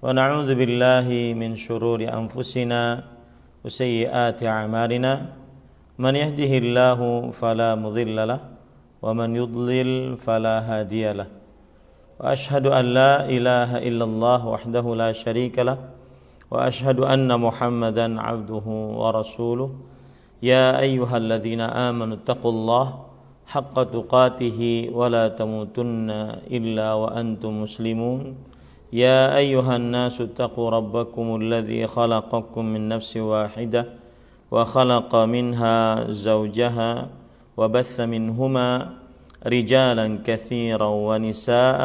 ونعوذ بالله من شرور أنفسنا وسيئات أعمالنا من يهده الله فلا مضل له ومن يضلل فلا هادي له وأشهد أن لا إله إلا الله وحده لا شريك له وأشهد أن محمدا عبده ورسوله يا أيها الذين آمنوا اتقوا الله حق تقاته ولا تموتن إلا وأنتم مسلمون يا أيها الناس اتقوا ربكم الذي خلقكم من نفس واحدة وخلق منها زوجها وبث منهما رجالا كثيرا ونساء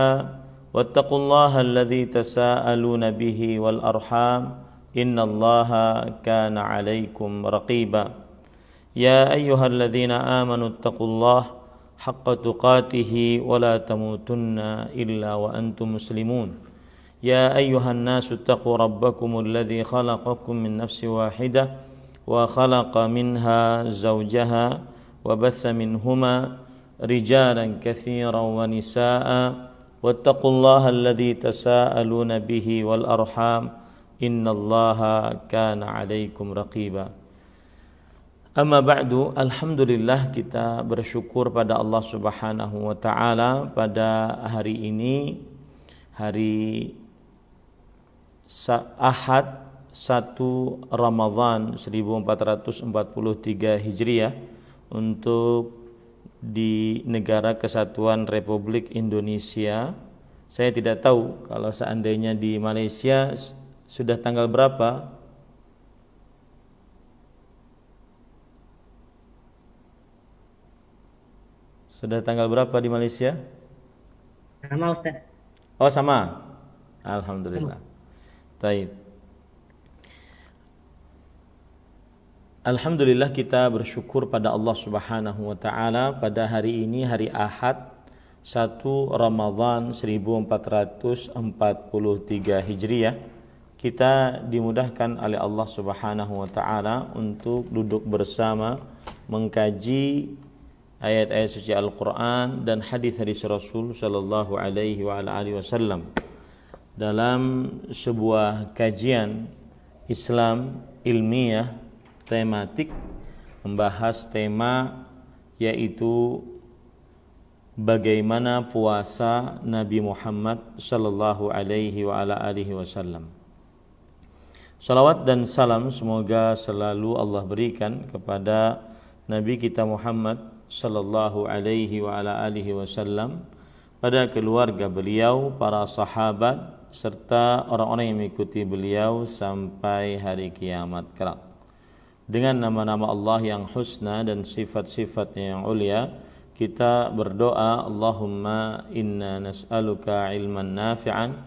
واتقوا الله الذي تساءلون به والأرحام إن الله كان عليكم رقيبا يا أيها الذين آمنوا اتقوا الله حق تقاته ولا تموتن إلا وأنتم مسلمون يا أيها الناس اتقوا ربكم الذي خلقكم من نفس واحدة وخلق منها زوجها وبث منهما رجالا كثيرا ونساء واتقوا الله الذي تساءلون به والأرحام إن الله كان عليكم رقيبا. Amma ba'du, alhamdulillah kita bersyukur pada Allah Subhanahu wa taala pada hari ini, hari Ahad 1 Ramadhan 1443 Hijriah untuk di Negara Kesatuan Republik Indonesia. Saya tidak tahu kalau seandainya di Malaysia sudah tanggal berapa. Sudah tanggal berapa di Malaysia? Sama Ustaz. Oh sama. Alhamdulillah. Taib. Alhamdulillah kita bersyukur pada Allah Subhanahu wa taala pada hari ini, hari Ahad 1 Ramadhan 1443 Hijriah. Kita dimudahkan oleh Allah Subhanahu wa taala untuk duduk bersama mengkaji ayat-ayat suci Al-Quran dan hadis-hadis Rasul sallallahu alaihi wa alihi wasallam dalam sebuah kajian Islam ilmiah tematik, membahas tema yaitu bagaimana puasa Nabi Muhammad sallallahu alaihi wa alihi wasallam. Salawat dan salam semoga selalu Allah berikan kepada Nabi kita Muhammad sallallahu alaihi wa ala alihi wasallam, pada keluarga beliau, para sahabat serta orang-orang yang mengikuti beliau sampai hari kiamat kelak. Dengan nama-nama Allah yang husna dan sifat-sifatnya yang ulia, kita berdoa, Allahumma inna nas'aluka ilman nafi'an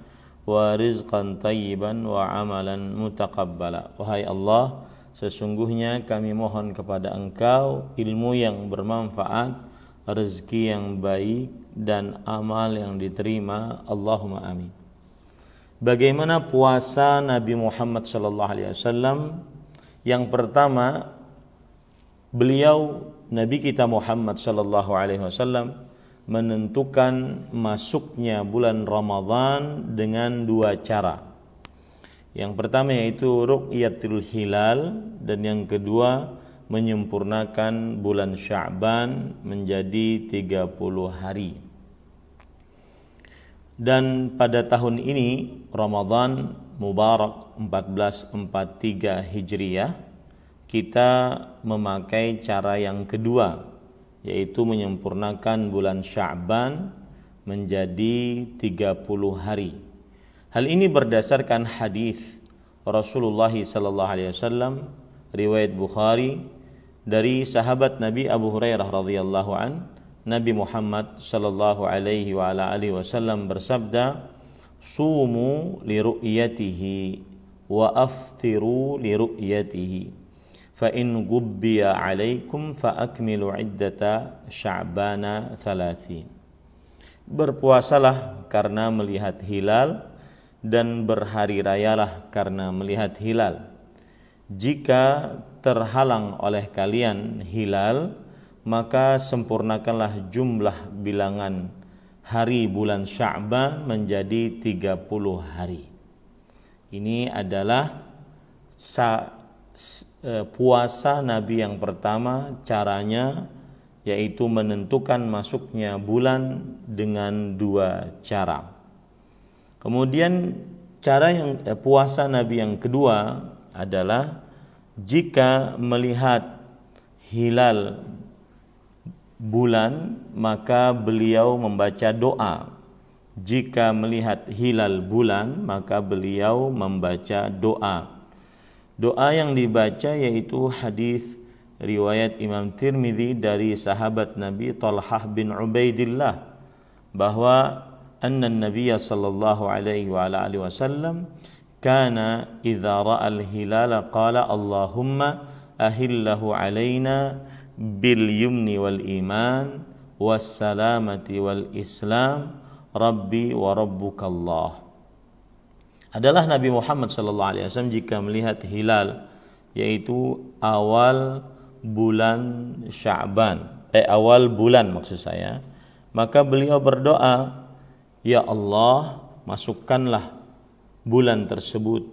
wa rizqan tayyiban wa amalan mutaqabbala. Wahai Allah, sesungguhnya kami mohon kepada Engkau ilmu yang bermanfaat, rezeki yang baik dan amal yang diterima. Allahumma amin. Bagaimana puasa Nabi Muhammad sallallahu alaihi wasallam? Yang pertama, beliau Nabi kita Muhammad sallallahu alaihi wasallam menentukan masuknya bulan Ramadhan dengan dua cara. Yang pertama yaitu ru'yatul hilal, dan yang kedua menyempurnakan bulan Sya'ban menjadi 30 hari. Dan pada tahun ini Ramadhan Mubarak 1443 Hijriah, kita memakai cara yang kedua, yaitu menyempurnakan bulan Sya'ban menjadi 30 hari. Hal ini berdasarkan hadis Rasulullah sallallahu alaihi wasallam riwayat Bukhari dari sahabat Nabi Abu Hurairah radhiyallahu an, Nabi Muhammad sallallahu alaihi wa ala alihi wasallam bersabda, "Sumu li ru'yatihi wa aftiru li ru'yatihi, fa in gubbiya 'alaikum fa akmilu 'iddata Sya'bana 30." Berpuasalah karena melihat hilal dan berhari rayalah karena melihat hilal. Jika terhalang oleh kalian hilal, maka sempurnakanlah jumlah bilangan hari bulan Sya'ban menjadi 30 hari. Ini adalah puasa Nabi yang pertama. Caranya yaitu menentukan masuknya bulan dengan 2 cara. Kemudian puasa Nabi yang kedua adalah jika melihat hilal bulan maka beliau membaca doa. Jika melihat hilal bulan maka beliau membaca doa. Doa yang dibaca yaitu hadis riwayat Imam Tirmidzi dari sahabat Nabi Talhah bin Ubaidillah bahwa anna Nabiy sallallahu alaihi wa ala alihi wasallam kana idza ra'a al-hilala qala Allahumma ahillahu alaina bil yumni wal iman was salamati wal islam rabbi wa rabbukallah. Adalah Nabi Muhammad sallallahu alaihi wasallam jika melihat hilal yaitu awal bulan Sya'ban, awal bulan maksud saya, maka beliau berdoa, ya Allah, masukkanlah bulan tersebut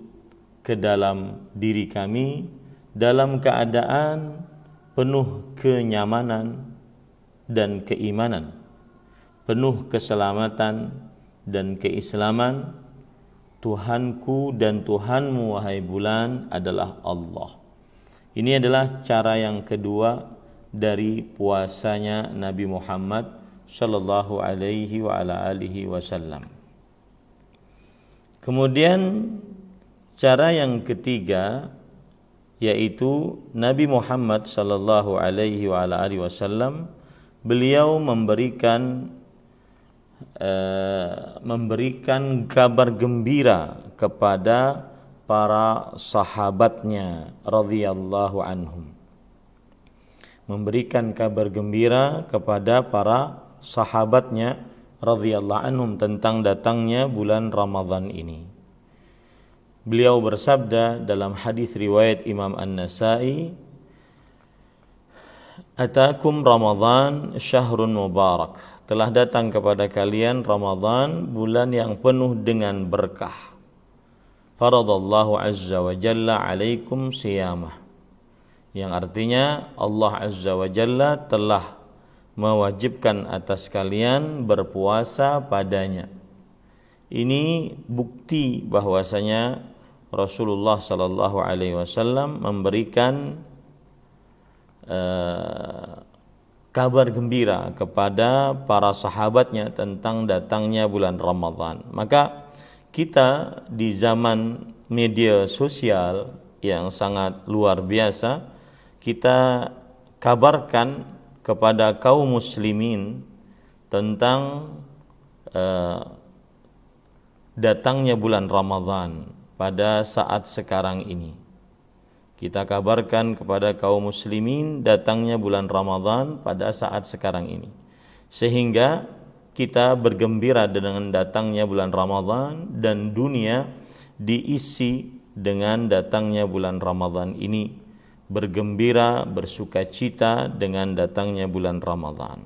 ke dalam diri kami dalam keadaan penuh kenyamanan dan keimanan, penuh keselamatan dan keislaman. Tuhanku dan Tuhanmu wahai bulan adalah Allah. Ini adalah cara yang kedua dari puasanya Nabi Muhammad sallallahu alaihi wa ala alihi wasallam. Kemudian cara yang ketiga yaitu Nabi Muhammad sallallahu alaihi wa ala alihi wasallam beliau memberikan kabar gembira kepada para sahabatnya radhiyallahu anhum. Memberikan kabar gembira kepada para sahabatnya radhiyallahu anhum tentang datangnya bulan Ramadan ini. Beliau bersabda dalam hadis riwayat Imam An-Nasa'i, "Atakum Ramadan syahrun mubarak." Telah datang kepada kalian Ramadan, bulan yang penuh dengan berkah. Faradallahu azza wa jalla alaikum siyamah. Yang artinya Allah azza wa jalla telah mewajibkan atas kalian berpuasa padanya. Ini bukti bahwasanya Rasulullah sallallahu alaihi wasallam memberikan kabar gembira kepada para sahabatnya tentang datangnya bulan Ramadan. Maka kita di zaman media sosial yang sangat luar biasa, kita kabarkan kepada kaum muslimin tentang datangnya bulan Ramadan pada saat sekarang ini. Kita kabarkan kepada kaum muslimin datangnya bulan Ramadan pada saat sekarang ini. Sehingga kita bergembira dengan datangnya bulan Ramadan dan dunia diisi dengan datangnya bulan Ramadan ini. Bergembira, bersukacita dengan datangnya bulan Ramadan.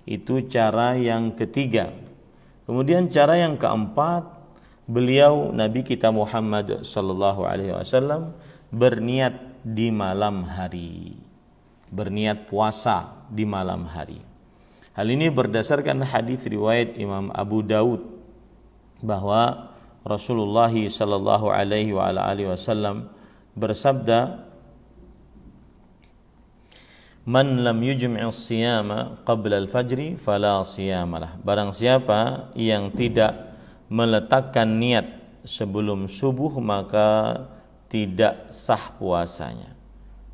Itu cara yang ketiga. Kemudian cara yang keempat, beliau Nabi kita Muhammad sallallahu alaihi wasallam berniat di malam hari, berniat puasa di malam hari. Hal ini berdasarkan hadis riwayat Imam Abu Daud bahwa Rasulullah sallallahu alaihi wa ala alihi wasallam bersabda, "Man lam yujmi' as-siyama qabla al-fajri fala siyamalah." Barang siapa yang tidak meletakkan niat sebelum subuh maka tidak sah puasanya.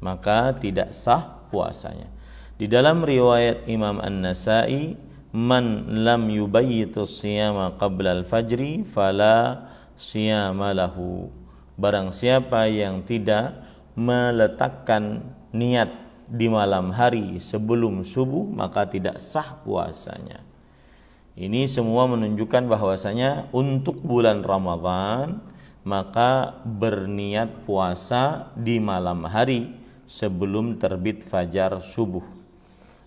Maka tidak sah puasanya. Di dalam riwayat Imam An-Nasa'i, "Man lam yubayyitu siyama qabla al-fajri fala siyama lahu." Barang siapa yang tidak meletakkan niat di malam hari sebelum subuh maka tidak sah puasanya. Ini semua menunjukkan bahwasanya untuk bulan Ramadan maka berniat puasa di malam hari sebelum terbit fajar subuh.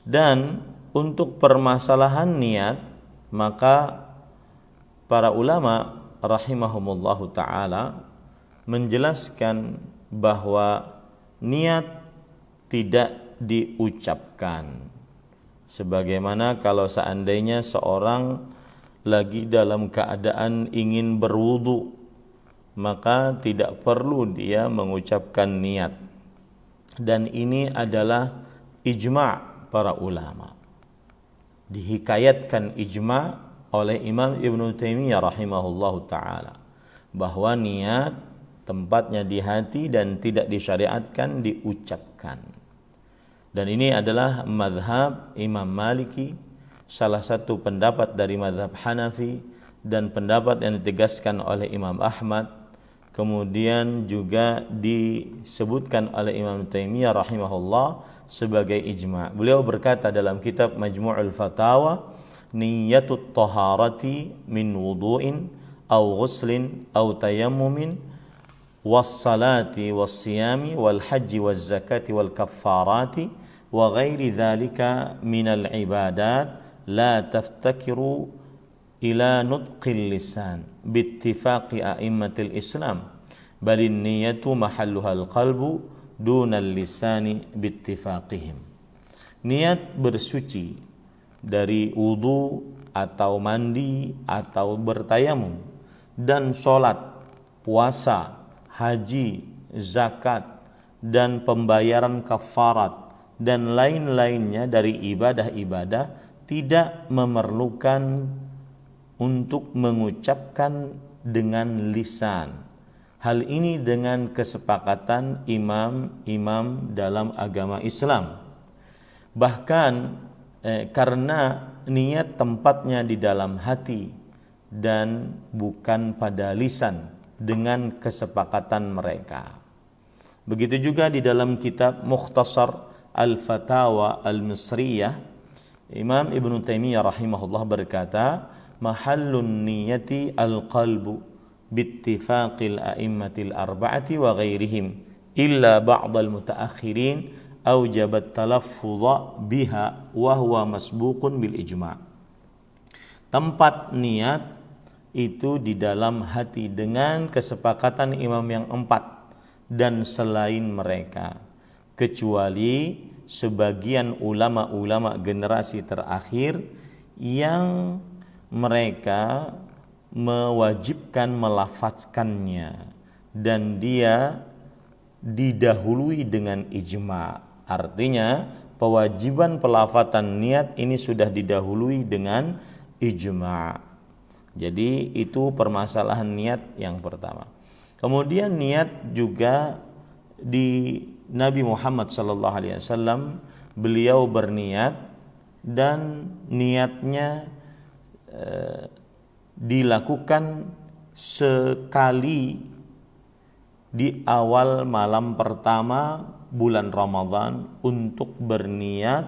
Dan untuk permasalahan niat, maka para ulama rahimahumullahu taala menjelaskan bahwa niat tidak diucapkan. Sebagaimana kalau seandainya seorang lagi dalam keadaan ingin berwudu, maka tidak perlu dia mengucapkan niat. Dan ini adalah ijma' para ulama. Dihikayatkan ijma' oleh Imam Ibnu Taimiyah rahimahullahu taala bahwa niat tempatnya di hati dan tidak disyariatkan diucapkan. Dan ini adalah mazhab Imam Maliki, salah satu pendapat dari mazhab Hanafi, dan pendapat yang ditegaskan oleh Imam Ahmad, kemudian juga disebutkan oleh Imam Taimiyah rahimahullah sebagai ijma'. Beliau berkata dalam kitab Majmu'ul Fatawa, niyatut taharati min wudu'in aw ghuslin aw tayammumin was salati was siyami wal haji was zakati wal kaffarati wa ghairi dhalika minal ibadat la taftakiru ila nutqil lisan bittifaqi a'immatil islam balin niyatu mahalluha al-qalbu dunal lisani bittifaqihim. Niat bersuci dari wudu atau mandi atau bertayamum dan sholat, puasa, haji, zakat dan pembayaran kafarat dan lain-lainnya dari ibadah-ibadah tidak memerlukan untuk mengucapkan dengan lisan. Hal ini dengan kesepakatan imam-imam dalam agama Islam. Bahkan karena niat tempatnya di dalam hati dan bukan pada lisan dengan kesepakatan mereka. Begitu juga di dalam kitab Mukhtasar Al-Fatawa Al-Misriyah, Imam Ibnu Taimiyah rahimahullah berkata, mahallun niyati al-qalbu bittifaqil a'immatil arba'ati wa ghairihim illa ba'dal mutaakhirin aujabat talaffudha biha wa huwa masbuqun bil ijma'. Tempat niat itu di dalam hati dengan kesepakatan imam yang empat dan selain mereka, kecuali sebagian ulama-ulama generasi terakhir yang mereka mewajibkan melafazkannya dan dia didahului dengan ijma'. Artinya kewajiban pelafatan niat ini sudah didahului dengan ijma'. Jadi itu permasalahan niat yang pertama. Kemudian niat juga di Nabi Muhammad SAW, beliau berniat dan niatnya dilakukan sekali di awal malam pertama bulan Ramadan untuk berniat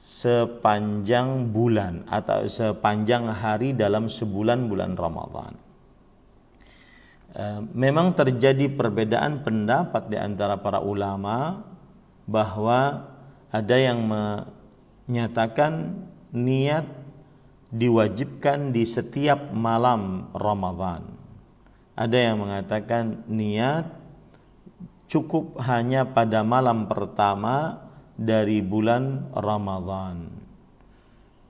sepanjang bulan atau sepanjang hari dalam sebulan bulan Ramadan. Memang terjadi perbedaan pendapat di antara para ulama bahwa ada yang menyatakan niat diwajibkan di setiap malam Ramadan. Ada yang mengatakan niat cukup hanya pada malam pertama dari bulan Ramadan.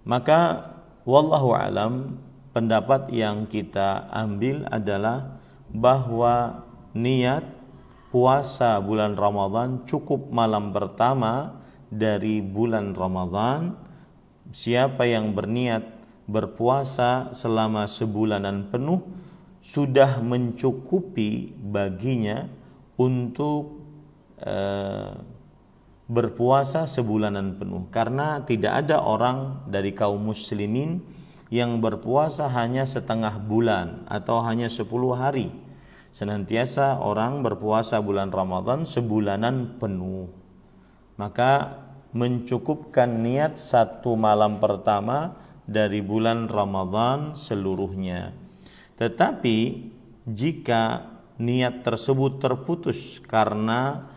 Maka wallahu alam, pendapat yang kita ambil adalah bahwa niat puasa bulan Ramadan cukup malam pertama dari bulan Ramadan. Siapa yang berniat berpuasa selama sebulanan penuh sudah mencukupi baginya untuk berpuasa sebulanan penuh, karena tidak ada orang dari kaum muslimin yang berpuasa hanya setengah bulan atau hanya 10 hari. Senantiasa orang berpuasa bulan Ramadan sebulanan penuh. Maka mencukupkan niat satu malam pertama dari bulan Ramadan seluruhnya. Tetapi jika niat tersebut terputus karena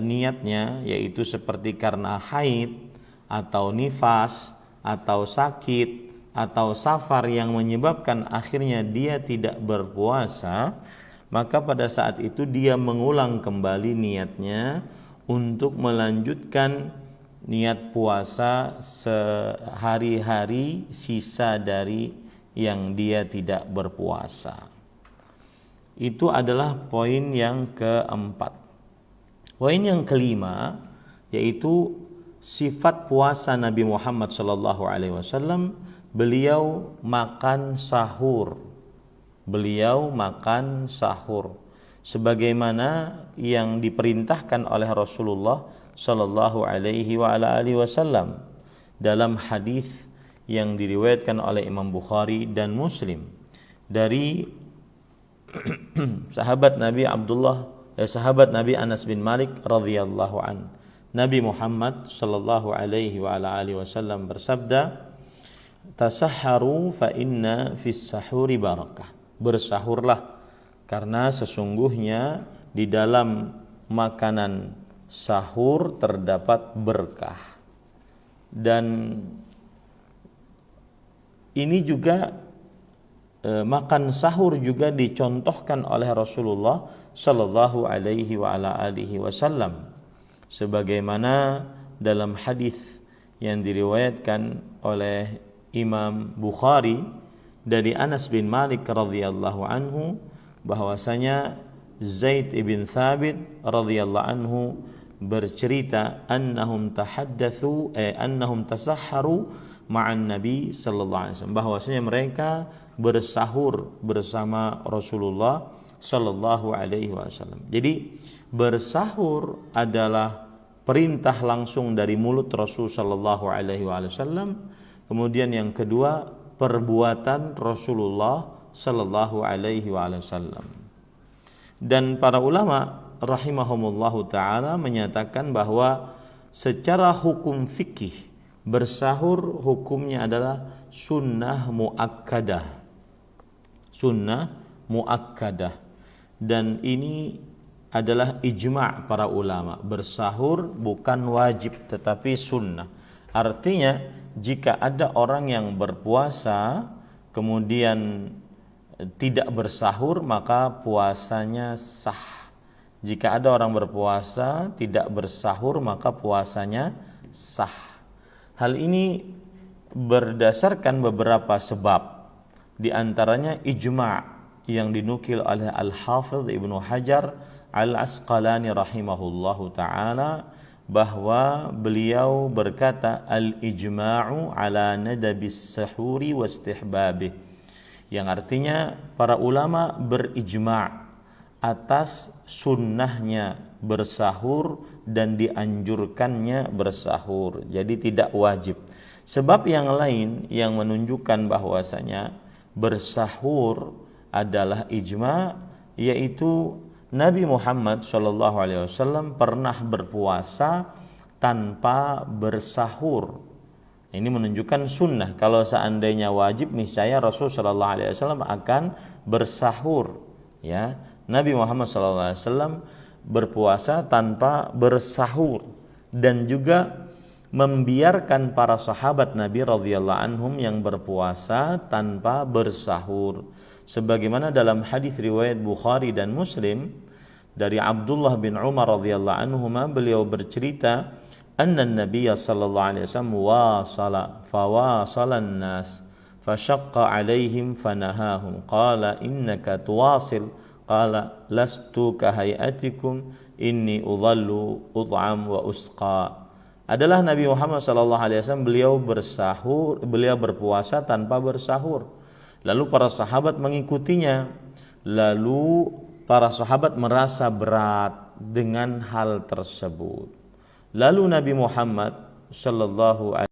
niatnya, yaitu seperti karena haid atau nifas atau sakit atau safar yang menyebabkan akhirnya dia tidak berpuasa, maka pada saat itu dia mengulang kembali niatnya untuk melanjutkan niat puasa sehari-hari sisa dari yang dia tidak berpuasa. Itu adalah poin yang keempat. Poin yang kelima yaitu sifat puasa Nabi Muhammad SAW. Beliau makan sahur. Beliau makan sahur sebagaimana yang diperintahkan oleh Rasulullah sallallahu alaihi wasallam dalam hadis yang diriwayatkan oleh Imam Bukhari dan Muslim dari sahabat Nabi Anas bin Malik radhiyallahu an. Nabi Muhammad sallallahu alaihi wasallam bersabda, "Tasahharu fa inna fis sahuri barakah." Bersahurlah karena sesungguhnya di dalam makanan sahur terdapat berkah. Dan ini juga makan sahur juga dicontohkan oleh Rasulullah sallallahu alaihi wasallam sebagaimana dalam hadis yang diriwayatkan oleh Imam Bukhari dari Anas bin Malik radhiyallahu anhu bahwasanya Zaid ibn Thabit radhiyallahu anhu bercerita annahum tasahharu ma'an Nabi sallallahu alaihi wasallam, bahwasanya mereka bersahur bersama Rasulullah sallallahu alaihi wasallam. Jadi bersahur adalah perintah langsung dari mulut Rasul sallallahu alaihi wasallam. Kemudian yang kedua, perbuatan Rasulullah sallallahu alaihi wasallam. Dan para ulama rahimahumullahu taala menyatakan bahwa secara hukum fikih bersahur hukumnya adalah sunnah muakkadah. Sunnah muakkadah. Dan ini adalah ijma' para ulama. Bersahur bukan wajib tetapi sunnah. Artinya jika ada orang yang berpuasa kemudian tidak bersahur maka puasanya sah. Jika ada orang berpuasa tidak bersahur maka puasanya sah. Hal ini berdasarkan beberapa sebab. Di antaranya ijma' yang dinukil oleh Al-Hafidh Ibnu Hajar Al-Asqalani rahimahullahu ta'ala, bahwa beliau berkata al-ijma'u ala nadabis sahuri wa istihbabih, yang artinya para ulama berijma' atas sunnahnya bersahur dan dianjurkannya bersahur, jadi tidak wajib. Sebab yang lain yang menunjukkan bahwasanya bersahur adalah ijma', yaitu Nabi Muhammad SAW pernah berpuasa tanpa bersahur. Ini menunjukkan sunnah. Kalau seandainya wajib, niscaya Rasul SAW akan bersahur. Ya, Nabi Muhammad SAW berpuasa tanpa bersahur dan juga membiarkan para sahabat Nabi radhiyallahu anhum yang berpuasa tanpa bersahur. Sebagaimana dalam hadis riwayat Bukhari dan Muslim dari Abdullah bin Umar radhiyallahu anhuma, beliau bercerita anna Nabiy sallallahu alaihi wasallam fawasala an-nas fashaqqa alaihim fanahahum qala innaka tuwasil qala lastu kahayatikum inni udhallu ud'am wa usqa. Adalah Nabi Muhammad sallallahu alaihi wasallam, beliau berpuasa tanpa bersahur. Lalu para sahabat mengikutinya. Lalu para sahabat merasa berat dengan hal tersebut. Lalu Nabi Muhammad sallallahu alaihi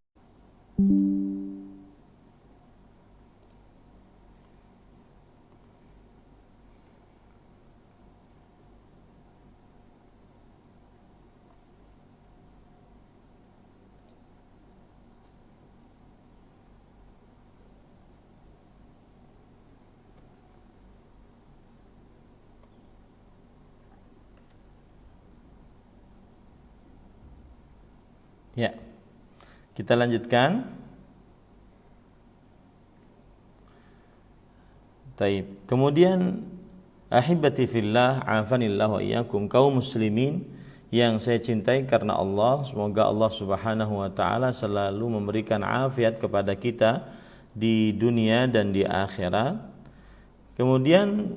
Ya, kita lanjutkan. Taib. Kemudian ahibati fillah, afanillah wa iyyakum, kaum muslimin yang saya cintai karena Allah, semoga Allah Subhanahu wa taala selalu memberikan afiat kepada kita di dunia dan di akhirat. Kemudian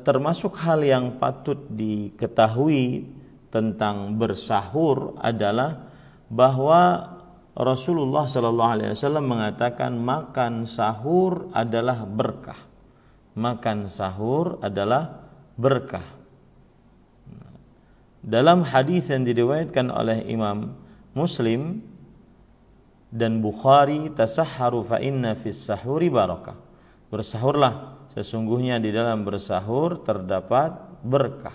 termasuk hal yang patut diketahui tentang bersahur adalah bahwa Rasulullah sallallahu alaihi wasallam mengatakan makan sahur adalah berkah. Makan sahur adalah berkah. Dalam hadis yang diriwayatkan oleh Imam Muslim dan Bukhari, tasahharu fa inna fis sahuri barakah. Bersahurlah, sesungguhnya di dalam bersahur terdapat berkah.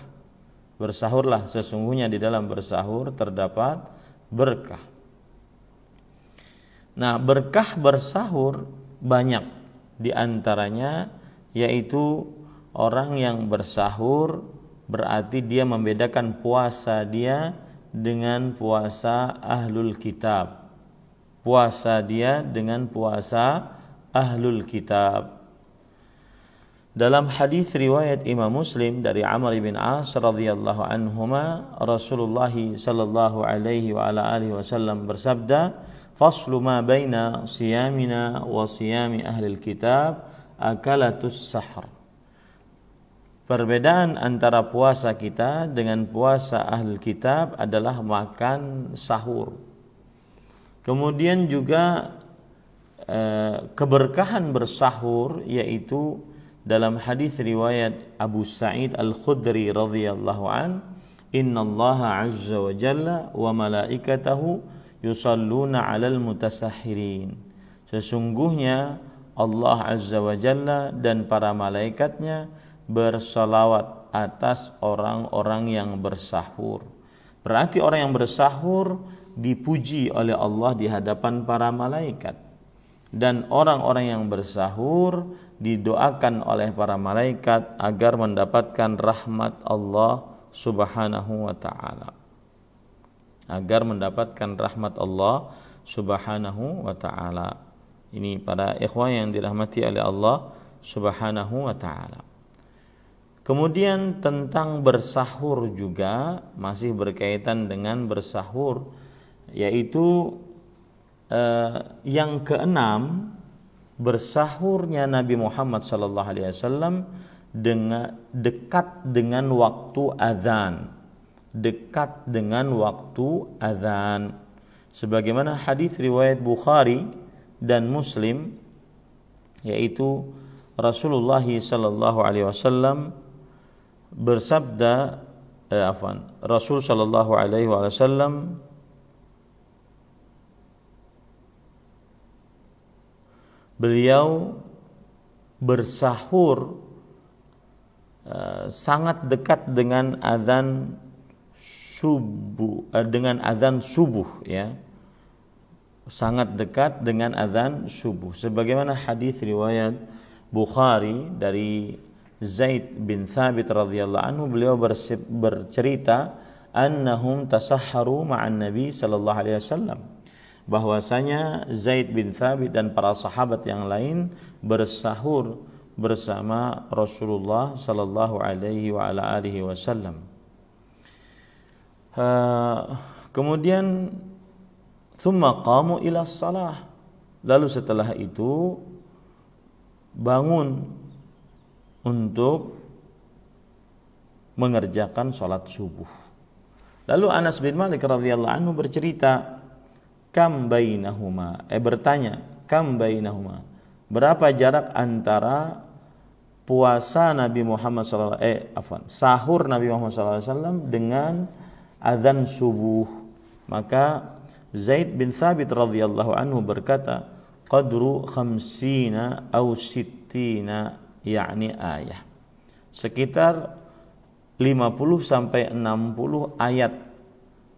Bersahurlah, sesungguhnya di dalam bersahur terdapat berkah. Nah, berkah bersahur banyak, di antaranya yaitu orang yang bersahur berarti dia membedakan puasa dia dengan puasa ahlul kitab. Puasa dia dengan puasa ahlul kitab. Dalam hadis riwayat Imam Muslim dari Amr bin As radhiyallahu anhuma, Rasulullah sallallahu alaihi wa ala alihi wasallam bersabda, "Faslu ma baina siyamina wa siyami ahlil kitab akalatus sahar." Perbedaan antara puasa kita dengan puasa ahlul kitab adalah makan sahur. Kemudian juga keberkahan bersahur, yaitu dalam hadis riwayat Abu Sa'id Al-Khudri radhiyallahu an, "Innallaha 'azza wa jalla wa malaikatahu yusalluna 'alal mutasahhirin." Sesungguhnya Allah Azza wa Jalla dan para malaikatnya bersalawat atas orang-orang yang bersahur. Berarti orang yang bersahur dipuji oleh Allah di hadapan para malaikat, dan orang-orang yang bersahur didoakan oleh para malaikat agar mendapatkan rahmat Allah Subhanahu wa taala. Agar mendapatkan rahmat Allah Subhanahu wa taala. Ini para ikhwan yang dirahmati oleh Allah Subhanahu wa taala. Kemudian tentang bersahur juga masih berkaitan dengan bersahur, yaitu yang keenam, bersahurnya Nabi Muhammad sallallahu alaihi wasallam dekat dengan waktu azan. Dekat dengan waktu azan. Sebagaimana hadis riwayat Bukhari dan Muslim, yaitu Rasulullah sallallahu alaihi wasallam bersabda, Rasul sallallahu alaihi wasallam beliau bersahur sangat dekat dengan azan subuh, ya, sangat dekat dengan azan subuh. Sebagaimana hadis riwayat Bukhari dari Zaid bin Thabit radhiyallahu anhu, beliau bercerita annahum tasahharu ma'an Nabi sallallahu alaihi wasallam, bahwasanya Zaid bin Thabit dan para sahabat yang lain bersahur bersama Rasulullah sallallahu alaihi wa ala alihi wasallam. Kemudian thumma qamu ila shalah, lalu setelah itu bangun untuk mengerjakan salat subuh. Lalu Anas bin Malik radhiyallahu anhu bercerita, bertanya, kam bainahuma, berapa jarak antara puasa Nabi Muhammad sahur Nabi Muhammad SAW dengan azan subuh. Maka Zaid bin Thabit radhiyallahu anhu berkata, qadru khamsina aw sittina, yakni ayah, sekitar 50 sampai 60 ayat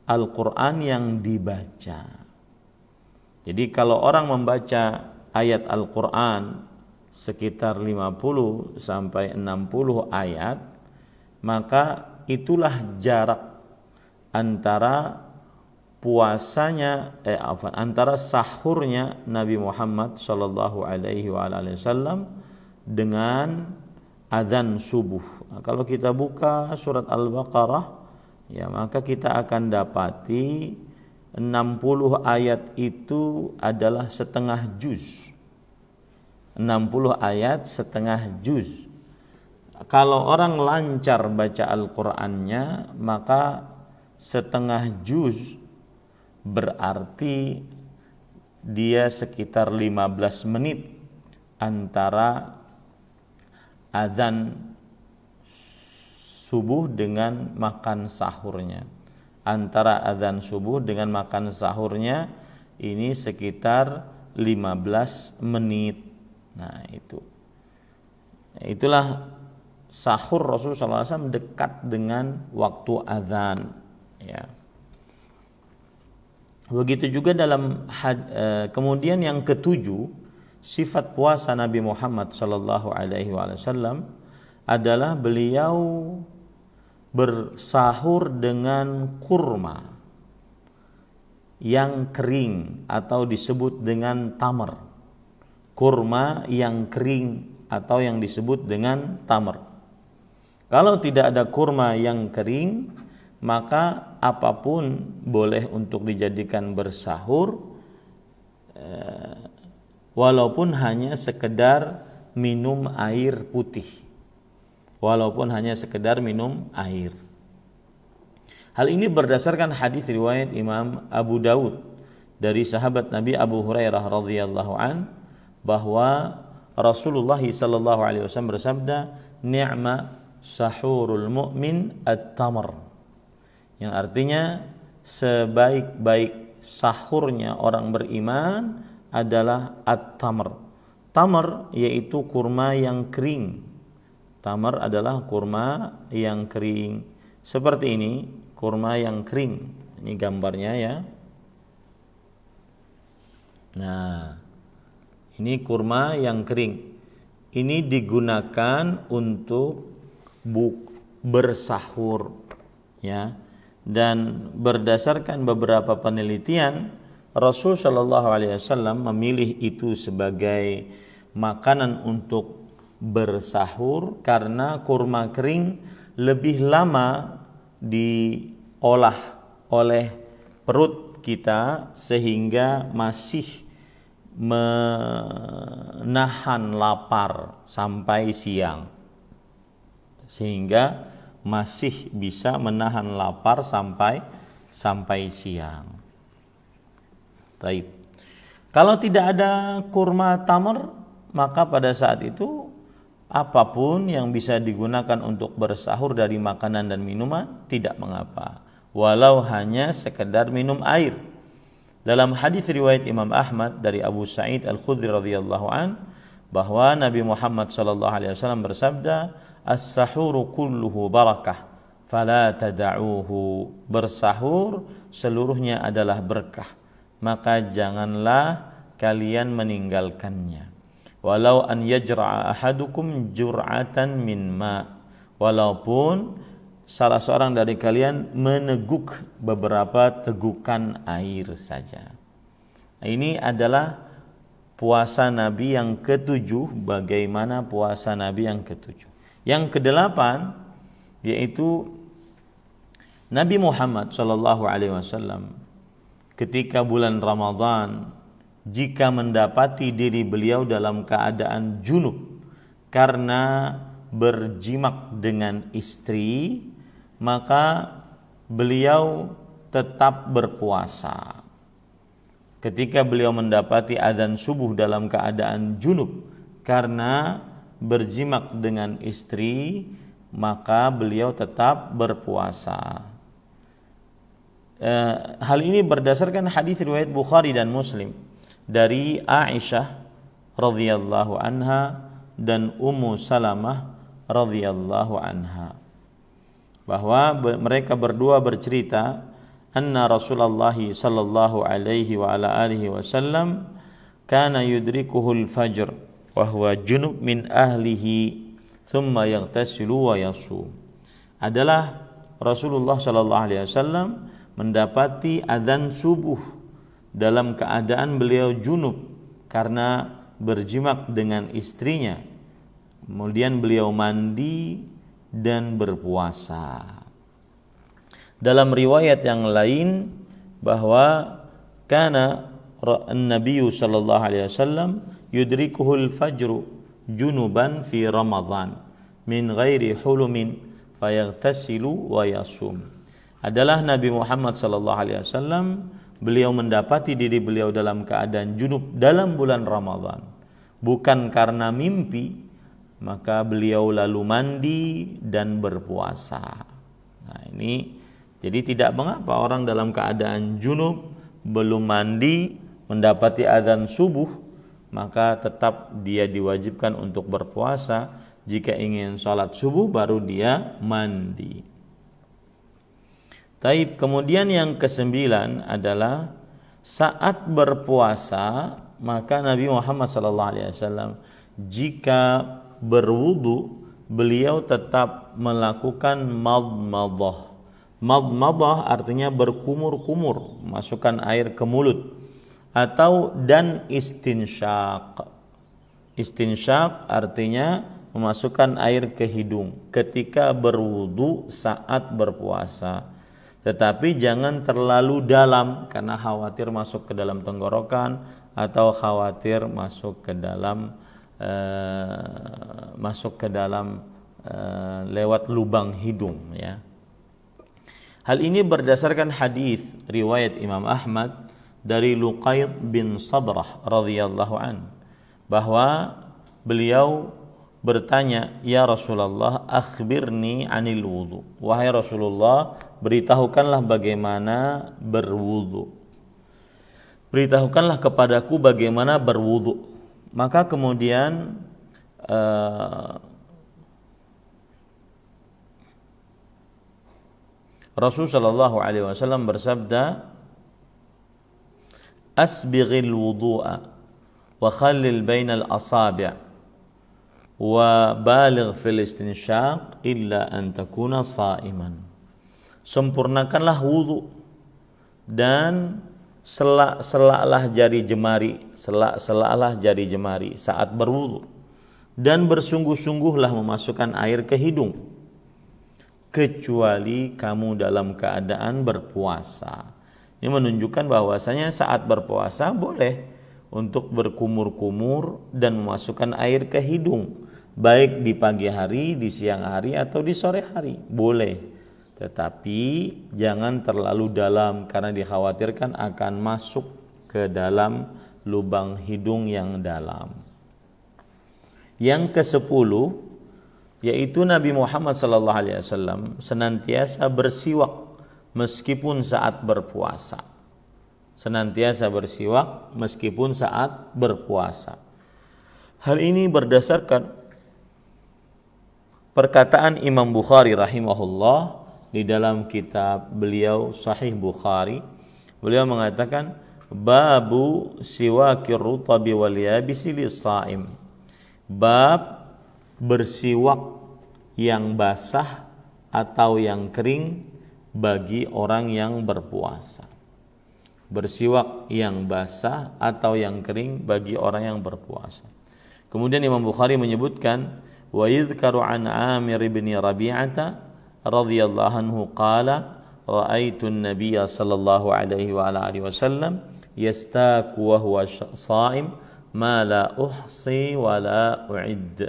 Al-Quran yang dibaca. Jadi kalau orang membaca ayat Al-Quran sekitar 50 sampai 60 ayat, maka itulah jarak antara antara sahurnya Nabi Muhammad sallallahu alaihi wasallam dengan adzan subuh. Nah, kalau kita buka surat Al-Baqarah, ya maka kita akan dapati 60 ayat itu adalah setengah juz. 60 ayat setengah juz. Kalau orang lancar baca Al-Qur'annya, maka setengah juz berarti dia sekitar 15 menit antara azan subuh dengan makan sahurnya. Antara azan subuh dengan makan sahurnya ini sekitar 15 menit. Nah, itulah sahur Rasulullah SAW dekat dengan waktu azan, ya. Begitu juga kemudian yang ketujuh, sifat puasa Nabi Muhammad sallallahu alaihi wasallam adalah beliau bersahur dengan kurma yang kering atau disebut dengan tamar. Kurma yang kering atau yang disebut dengan tamar. Kalau tidak ada kurma yang kering, maka apapun boleh untuk dijadikan bersahur, walaupun hanya sekedar minum air putih. Walaupun hanya sekedar minum air. Hal ini berdasarkan hadis riwayat Imam Abu Daud dari sahabat Nabi Abu Hurairah radhiyallahu an, bahwa Rasulullah sallallahu alaihi wasallam bersabda, "Ni'ma sahurul mu'min at-tamar." Yang artinya sebaik-baik sahurnya orang beriman adalah at-tamar. Tamar yaitu kurma yang kering. Tamar adalah kurma yang kering. Seperti ini, kurma yang kering. Ini gambarnya, ya. Nah, ini kurma yang kering. Ini digunakan untuk bersahur, ya. Dan berdasarkan beberapa penelitian, Rasul Shallallahu Alaihi Wasallam memilih itu sebagai makanan untuk bersahur karena kurma kering lebih lama diolah oleh perut kita sehingga masih menahan lapar sampai siang, sehingga masih bisa menahan lapar sampai siang. Taib. Kalau tidak ada kurma tamar, maka pada saat itu apapun yang bisa digunakan untuk bersahur dari makanan dan minuman tidak mengapa, walau hanya sekedar minum air. Dalam hadis riwayat Imam Ahmad dari Abu Sa'id Al-Khudri radhiyallahu an, bahwa Nabi Muhammad sallallahu alaihi wasallam bersabda, "As-sahuru kulluhu barakah, fala tada'uhu." Bersahur seluruhnya adalah berkah, maka janganlah kalian meninggalkannya. Walau an yajra'a ahadukum jur'atan min ma, walaupun salah seorang dari kalian meneguk beberapa tegukan air saja. Ini adalah puasa Nabi yang ketujuh. Bagaimana puasa Nabi yang ketujuh? Yang kedelapan yaitu Nabi Muhammad sallallahu alaihi wasallam ketika bulan Ramadan, jika mendapati diri beliau dalam keadaan junub karena berjimak dengan istri, maka beliau tetap berpuasa. Ketika beliau mendapati adzan subuh dalam keadaan junub karena berjimak dengan istri, maka beliau tetap berpuasa. Hal ini berdasarkan hadis riwayat Bukhari dan Muslim dari Aisyah radhiyallahu anha dan Ummu Salamah radhiyallahu anha, bahwa mereka berdua bercerita, anna Rasulullah sallallahu alaihi wa ala alihi wasallam kana yudrikuhul fajr wa huwa junub min ahlihi thumma yaghtasilu wa yasum. Adalah Rasulullah sallallahu alaihi wasallam mendapati adzan subuh dalam keadaan beliau junub karena berjimak dengan istrinya, Kemudian beliau mandi dan berpuasa. Dalam riwayat yang lain bahwa kana an-nabiy sallallahu alaihi wasallam yudrikuhul fajru junuban fi Ramadan min ghairi hulumin fayaghtasilu wa yasum. Adalah Nabi Muhammad sallallahu alaihi wasallam beliau mendapati diri beliau dalam keadaan junub dalam bulan Ramadan, bukan karena mimpi, maka beliau lalu mandi dan berpuasa. Nah, ini jadi tidak mengapa orang dalam keadaan junub belum mandi mendapati azan subuh, maka tetap dia diwajibkan untuk berpuasa. Jika ingin sholat subuh baru dia mandi. Taib. Kemudian yang ke-9 adalah saat berpuasa maka Nabi Muhammad SAW jika berwudu beliau tetap melakukan madmadah. Madmadah artinya berkumur-kumur, masukkan air ke mulut, atau dan istinsyaq. Istinsyaq artinya memasukkan air ke hidung ketika berwudu saat berpuasa. Tetapi jangan terlalu dalam karena khawatir masuk ke dalam tenggorokan atau khawatir masuk ke dalam lewat lubang hidung, ya. Hal ini berdasarkan hadis riwayat Imam Ahmad dari Luqayd bin Sabrah radhiyallahu an, bahwa beliau bertanya, "Ya Rasulullah, akhbirni 'anil wudu." Wahai Rasulullah, beritahukanlah bagaimana berwudu. Beritahukanlah kepadaku bagaimana berwudu. Maka kemudian Rasul sallallahu alaihi wasallam bersabda, "Asbighil wudu'a wa khallil bainal asabi' wa baligh fil istinsyaq illa an takuna sha'iman." Sempurnakanlah wudu dan selak-selaklah jari jemari saat berwudu, dan bersungguh-sungguhlah memasukkan air ke hidung kecuali kamu dalam keadaan berpuasa. Ini menunjukkan bahwasanya saat berpuasa boleh untuk berkumur-kumur dan memasukkan air ke hidung, baik di pagi hari, di siang hari, atau di sore hari, boleh. Tetapi jangan terlalu dalam karena dikhawatirkan akan masuk ke dalam lubang hidung yang dalam. Yang ke-10 yaitu Nabi Muhammad SAW senantiasa bersiwak meskipun saat berpuasa. Senantiasa bersiwak meskipun saat berpuasa. Hal ini berdasarkan perkataan Imam Bukhari rahimahullah di dalam kitab beliau Sahih Bukhari. Beliau mengatakan, "Babu siwakir rutabi wal yabisi lis-shaim." Bab bersiwak yang basah atau yang kering bagi orang yang berpuasa. Bersiwak yang basah atau yang kering bagi orang yang berpuasa. Kemudian Imam Bukhari menyebutkan, wa yadhkaru an Amir bin Rabi'ah radhiyallahu anhu qala ra'aitu an-nabiy sallallahu alaihi wa alihi wasallam yastaku wa huwa sha'im ma la uhsi wa la u'id.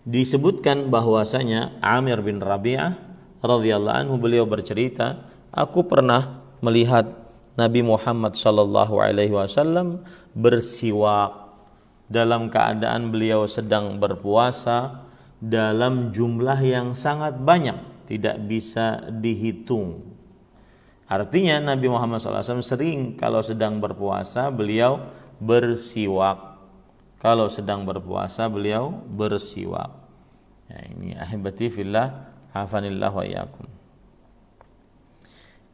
Disebutkan bahwasanya Amir bin Rabi'ah radhiyallahu anhu beliau bercerita, aku pernah melihat Nabi Muhammad sallallahu alaihi wasallam bersiwak dalam keadaan beliau sedang berpuasa dalam jumlah yang sangat banyak, tidak bisa dihitung. Artinya Nabi Muhammad SAW sering kalau sedang berpuasa beliau bersiwak. Kalau sedang berpuasa beliau bersiwak. Ya, ini ahibati fillah, afanillah wa iyyakum.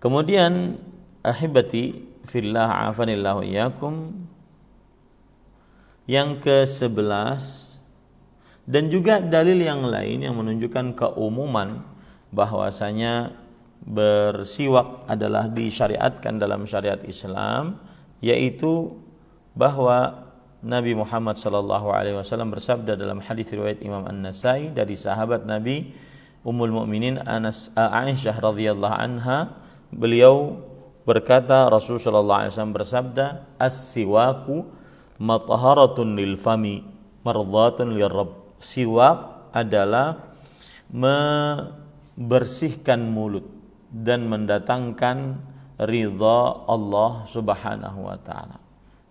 Kemudian ahibati fillah, afanillah wa iyyakum, yang ke-11, dan juga dalil yang lain yang menunjukkan keumuman bahwasanya bersiwak adalah disyariatkan dalam syariat Islam, yaitu bahwa Nabi Muhammad sallallahu alaihi wasallam bersabda dalam hadis riwayat Imam An-Nasai dari sahabat Nabi Ummul Mukminin Aisyah radhiyallahu anha, beliau berkata, Rasul sallallahu alaihi wasallam bersabda, "As-siwaku mathaharatun lil fami, mardhatun lirabb." Siwak adalah membersihkan mulut dan mendatangkan ridha Allah Subhanahu wa taala.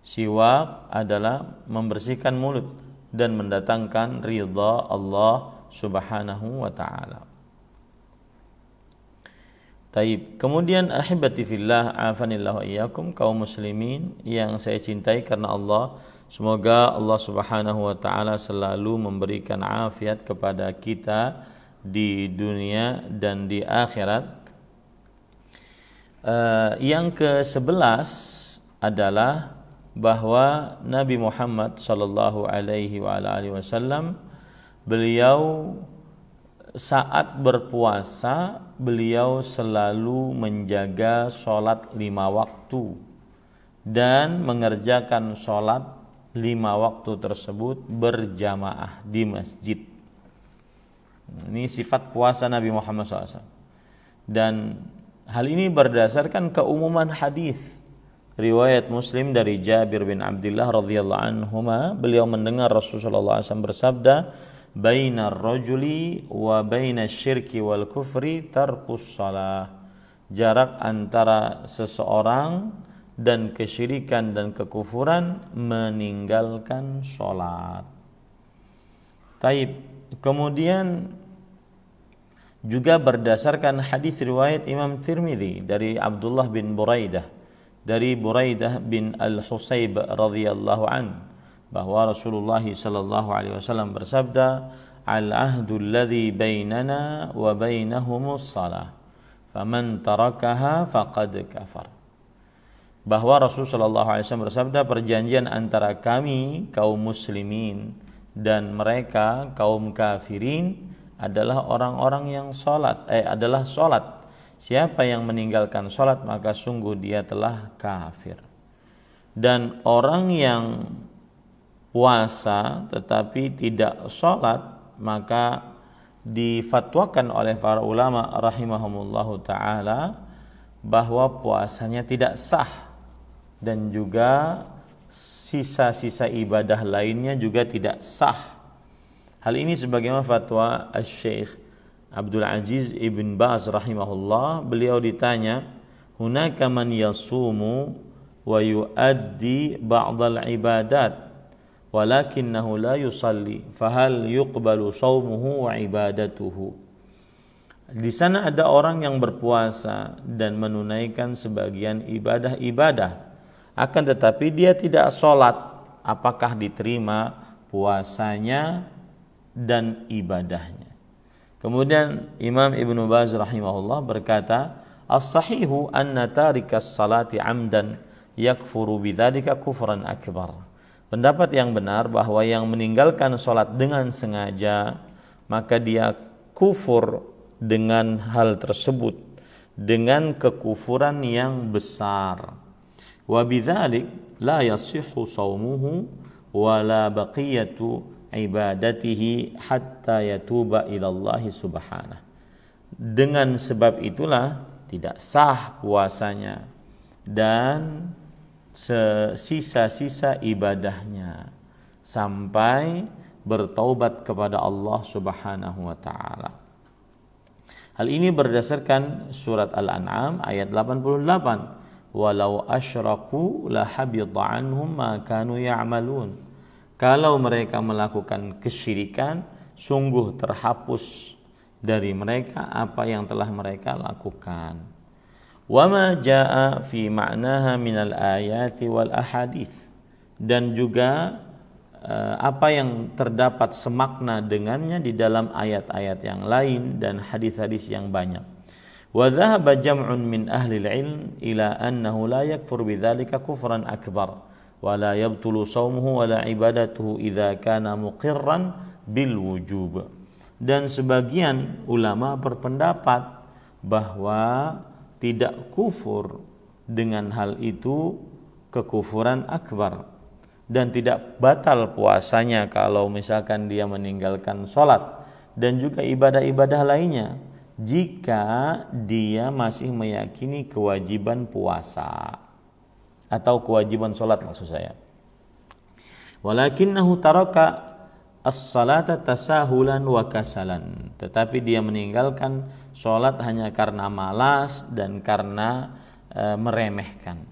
Siwak adalah membersihkan mulut dan mendatangkan ridha Allah Subhanahu wa taala. Taib. Kemudian ahibati fillah, afanillahu iyyakum, kaum muslimin yang saya cintai karena Allah, semoga Allah Subhanahu wa taala selalu memberikan afiat kepada kita di dunia dan di akhirat. Yang ke-11 adalah bahwa Nabi Muhammad sallallahu alaihi wasallam, beliau saat berpuasa beliau selalu menjaga sholat 5 waktu dan mengerjakan sholat 5 waktu tersebut berjamaah di masjid. Ini sifat puasa Nabi Muhammad SAW. Dan hal ini berdasarkan keumuman hadis riwayat Muslim dari Jabir bin Abdullah radhiyallahu anhuma, beliau mendengar Rasulullah SAW bersabda, "Bainar rajuli wa bainasy syirki wal kufri tarkus shalah." Jarak antara seseorang dan kesyirikan dan kekufuran meninggalkan salat. Taib. Kemudian juga berdasarkan hadis riwayat Imam Tirmidzi dari Abdullah bin Buraidah, dari Buraidah bin Al-Husayb radhiyallahu an, bahwa Rasulullah sallallahu alaihi wasallam bersabda, "Al-ahdu alladhi bainana wa bainahumus shalah, faman tarakaha faqad kafar." Bahwa Rasulullah sallallahu alaihi wasallam bersabda, perjanjian antara kami kaum muslimin dan mereka kaum kafirin adalah orang-orang yang adalah salat. Siapa yang meninggalkan salat maka sungguh dia telah kafir. Dan orang yang puasa tetapi tidak salat maka difatwakan oleh para ulama rahimahumullahu taala bahwa puasanya tidak sah, dan juga sisa-sisa ibadah lainnya juga tidak sah. Hal ini sebagaimana fatwa Asy-Syaikh Abdul Aziz Ibn Baz rahimahullah, beliau ditanya, "Hunaka man yasumu wa yuaddi ba'dal ibadat walakinnahu la yusalli, fahal yuqbalu shaumuhu wa ibadatuhu?" Di sana ada orang yang berpuasa dan menunaikan sebagian ibadah-ibadah, akan tetapi dia tidak sholat, apakah diterima puasanya dan ibadahnya? Kemudian Imam Ibnu Baz rahimahullah berkata, "As-sahihu anna tarikas salati amdan yakfuru bidzalika kufran akbar." Pendapat yang benar bahwa yang meninggalkan sholat dengan sengaja maka dia kufur dengan hal tersebut, dengan kekufuran yang besar. Wa bidzalik la yasihhu shaumuhu wa la baqiyatu ibadatihi hatta yatuba ilallahi subhanahu. Dengan sebab itulah tidak sah puasanya dan sisa-sisa ibadahnya sampai bertaubat kepada Allah Subhanahu wa taala. Hal ini berdasarkan surat Al-An'am ayat 88, "Walau asyraku la habita anhum ma kanu ya'malun." Kalau mereka melakukan kesyirikan, sungguh terhapus dari mereka apa yang telah mereka lakukan. Wa ma jaa fi ma'naha minal ayati wal ahadits, dan juga apa yang terdapat semakna dengannya di dalam ayat-ayat yang lain dan hadis-hadis yang banyak. Wa dhahaba jam'un min ahli al-'ilm ila annahu la yakfur bidzalika kufran akbar wa la yabtulu shaumuhu wa la ibadatuhu idza kana muqirran bil wujub. Dan sebagian ulama berpendapat bahwa tidak kufur dengan hal itu kekufuran akbar, dan tidak batal puasanya kalau misalkan dia meninggalkan sholat dan juga ibadah-ibadah lainnya jika dia masih meyakini kewajiban puasa atau kewajiban sholat maksud saya. Walakinnahu taraka as-salata tasahulan wa kasalan, tetapi dia meninggalkan sholat hanya karena malas dan karena meremehkan.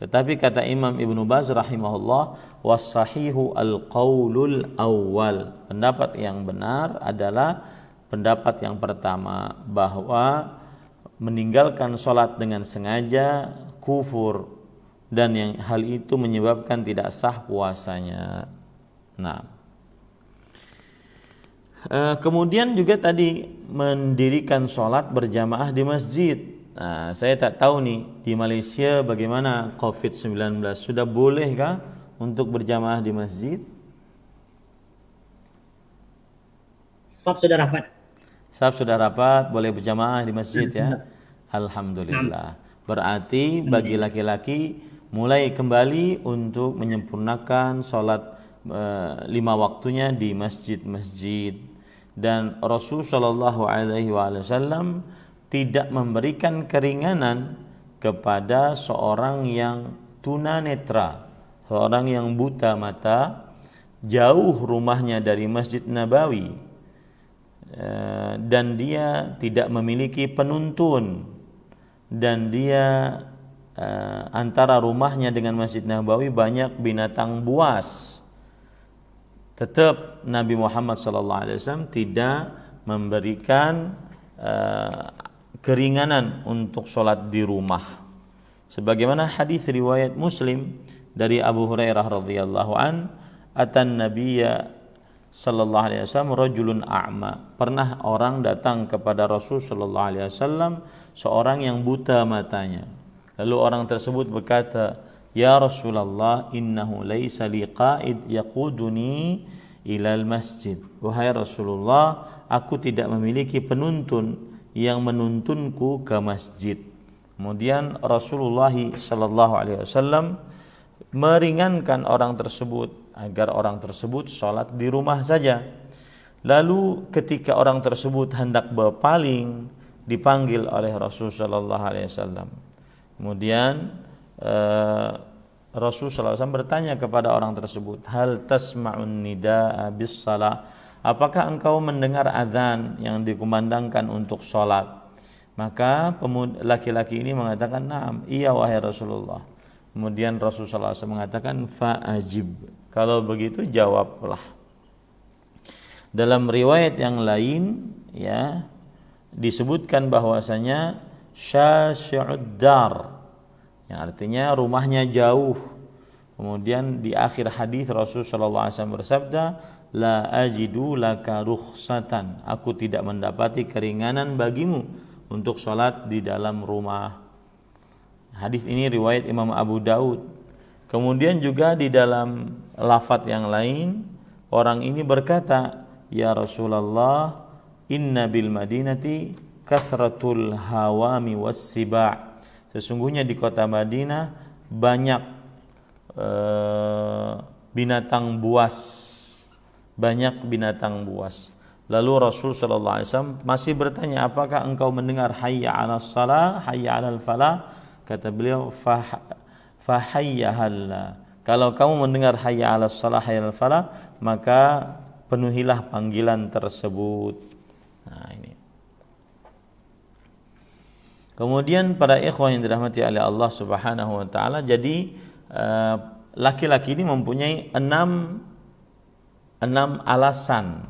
Tetapi kata Imam Ibnu Baz rahimahullah, was-sahihu al-qaulul awal, pendapat yang benar adalah pendapat yang pertama, bahwa meninggalkan sholat dengan sengaja kufur dan yang hal itu menyebabkan tidak sah puasanya. Nah, kemudian juga tadi mendirikan sholat berjamaah di masjid. Nah, saya tak tahu nih di Malaysia bagaimana COVID-19, sudah bolehkah untuk berjamaah di masjid? Saf sudah rapat, boleh berjamaah di masjid ya. Alhamdulillah. Berarti bagi laki-laki mulai kembali untuk menyempurnakan sholat 5 waktunya di masjid-masjid. Dan Rasul Shallallahu Alaihi Wasallam tidak memberikan keringanan kepada seorang yang tunanetra, seorang yang buta mata, jauh rumahnya dari Masjid Nabawi, dan dia tidak memiliki penuntun, dan dia antara rumahnya dengan Masjid Nabawi banyak binatang buas. Tetap Nabi Muhammad SAW tidak memberikan keringanan untuk sholat di rumah. Sebagaimana hadis riwayat Muslim dari Abu Hurairah radhiyallahu an, atan Nabiyya sallallahu alaihi wasallam rajulun a'ma. Pernah orang datang kepada Rasul sallallahu alaihi wasallam, seorang yang buta matanya. Lalu orang tersebut berkata, "Ya Rasulullah, innahu laisa li qa'id yaquduni ilal masjid." Wahai Rasulullah, aku tidak memiliki penuntun yang menuntunku ke masjid. Kemudian Rasulullah sallallahu alaihi wasallam meringankan orang tersebut agar orang tersebut sholat di rumah saja. Lalu ketika orang tersebut hendak berpaling, dipanggil oleh Rasul sallallahu alaihi wasallam. Kemudian Rasul sallallahu alaihi wasallam bertanya kepada orang tersebut, "Hal tasma'un nidaa bis shalah?" Apakah engkau mendengar azan yang dikumandangkan untuk sholat? Maka laki-laki ini mengatakan, "Naam, iya wahai Rasulullah." Kemudian Rasulullah SAW mengatakan, "Fa'ajib." Kalau begitu jawablah. Dalam riwayat yang lain ya disebutkan bahwasanya syashi'ud dar, yang artinya rumahnya jauh. Kemudian di akhir hadis Rasulullah SAW bersabda, "La ajidu laka rukhsatan." Aku tidak mendapati keringanan bagimu untuk sholat di dalam rumah. Hadis ini riwayat Imam Abu Daud. Kemudian juga di dalam lafaz yang lain, orang ini berkata, "Ya Rasulullah, inna bil madinati kathratul hawami was siba'." Sesungguhnya di kota Madinah banyak binatang buas. Banyak binatang buas. Lalu Rasul sallallahu alaihi wasallam masih bertanya, "Apakah engkau mendengar hayya 'alas shalah, hayya 'alal falah?" Kata beliau, "Fa hayya halla." Kalau kamu mendengar hayya 'alas shalah, hayya 'alal falah, maka penuhilah panggilan tersebut. Nah, ini. Kemudian para ikhwah yang dirahmati oleh Allah Subhanahu wa taala, jadi laki-laki ini mempunyai enam alasan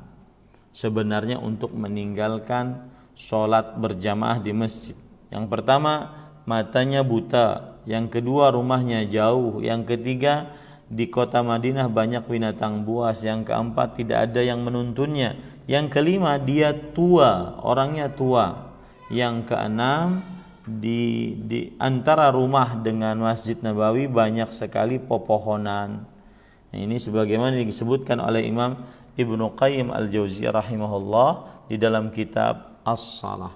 sebenarnya untuk meninggalkan sholat berjamaah di masjid. Yang pertama, matanya buta. Yang kedua, rumahnya jauh. Yang ketiga, di kota Madinah banyak binatang buas. Yang keempat, tidak ada yang menuntunnya. Yang kelima, dia tua, orangnya tua. Yang keenam, di antara rumah dengan Masjid Nabawi banyak sekali pepohonan. Ini sebagaimana disebutkan oleh Imam Ibnu Qayyim Al-Jauziyah rahimahullah di dalam kitab As-Salah.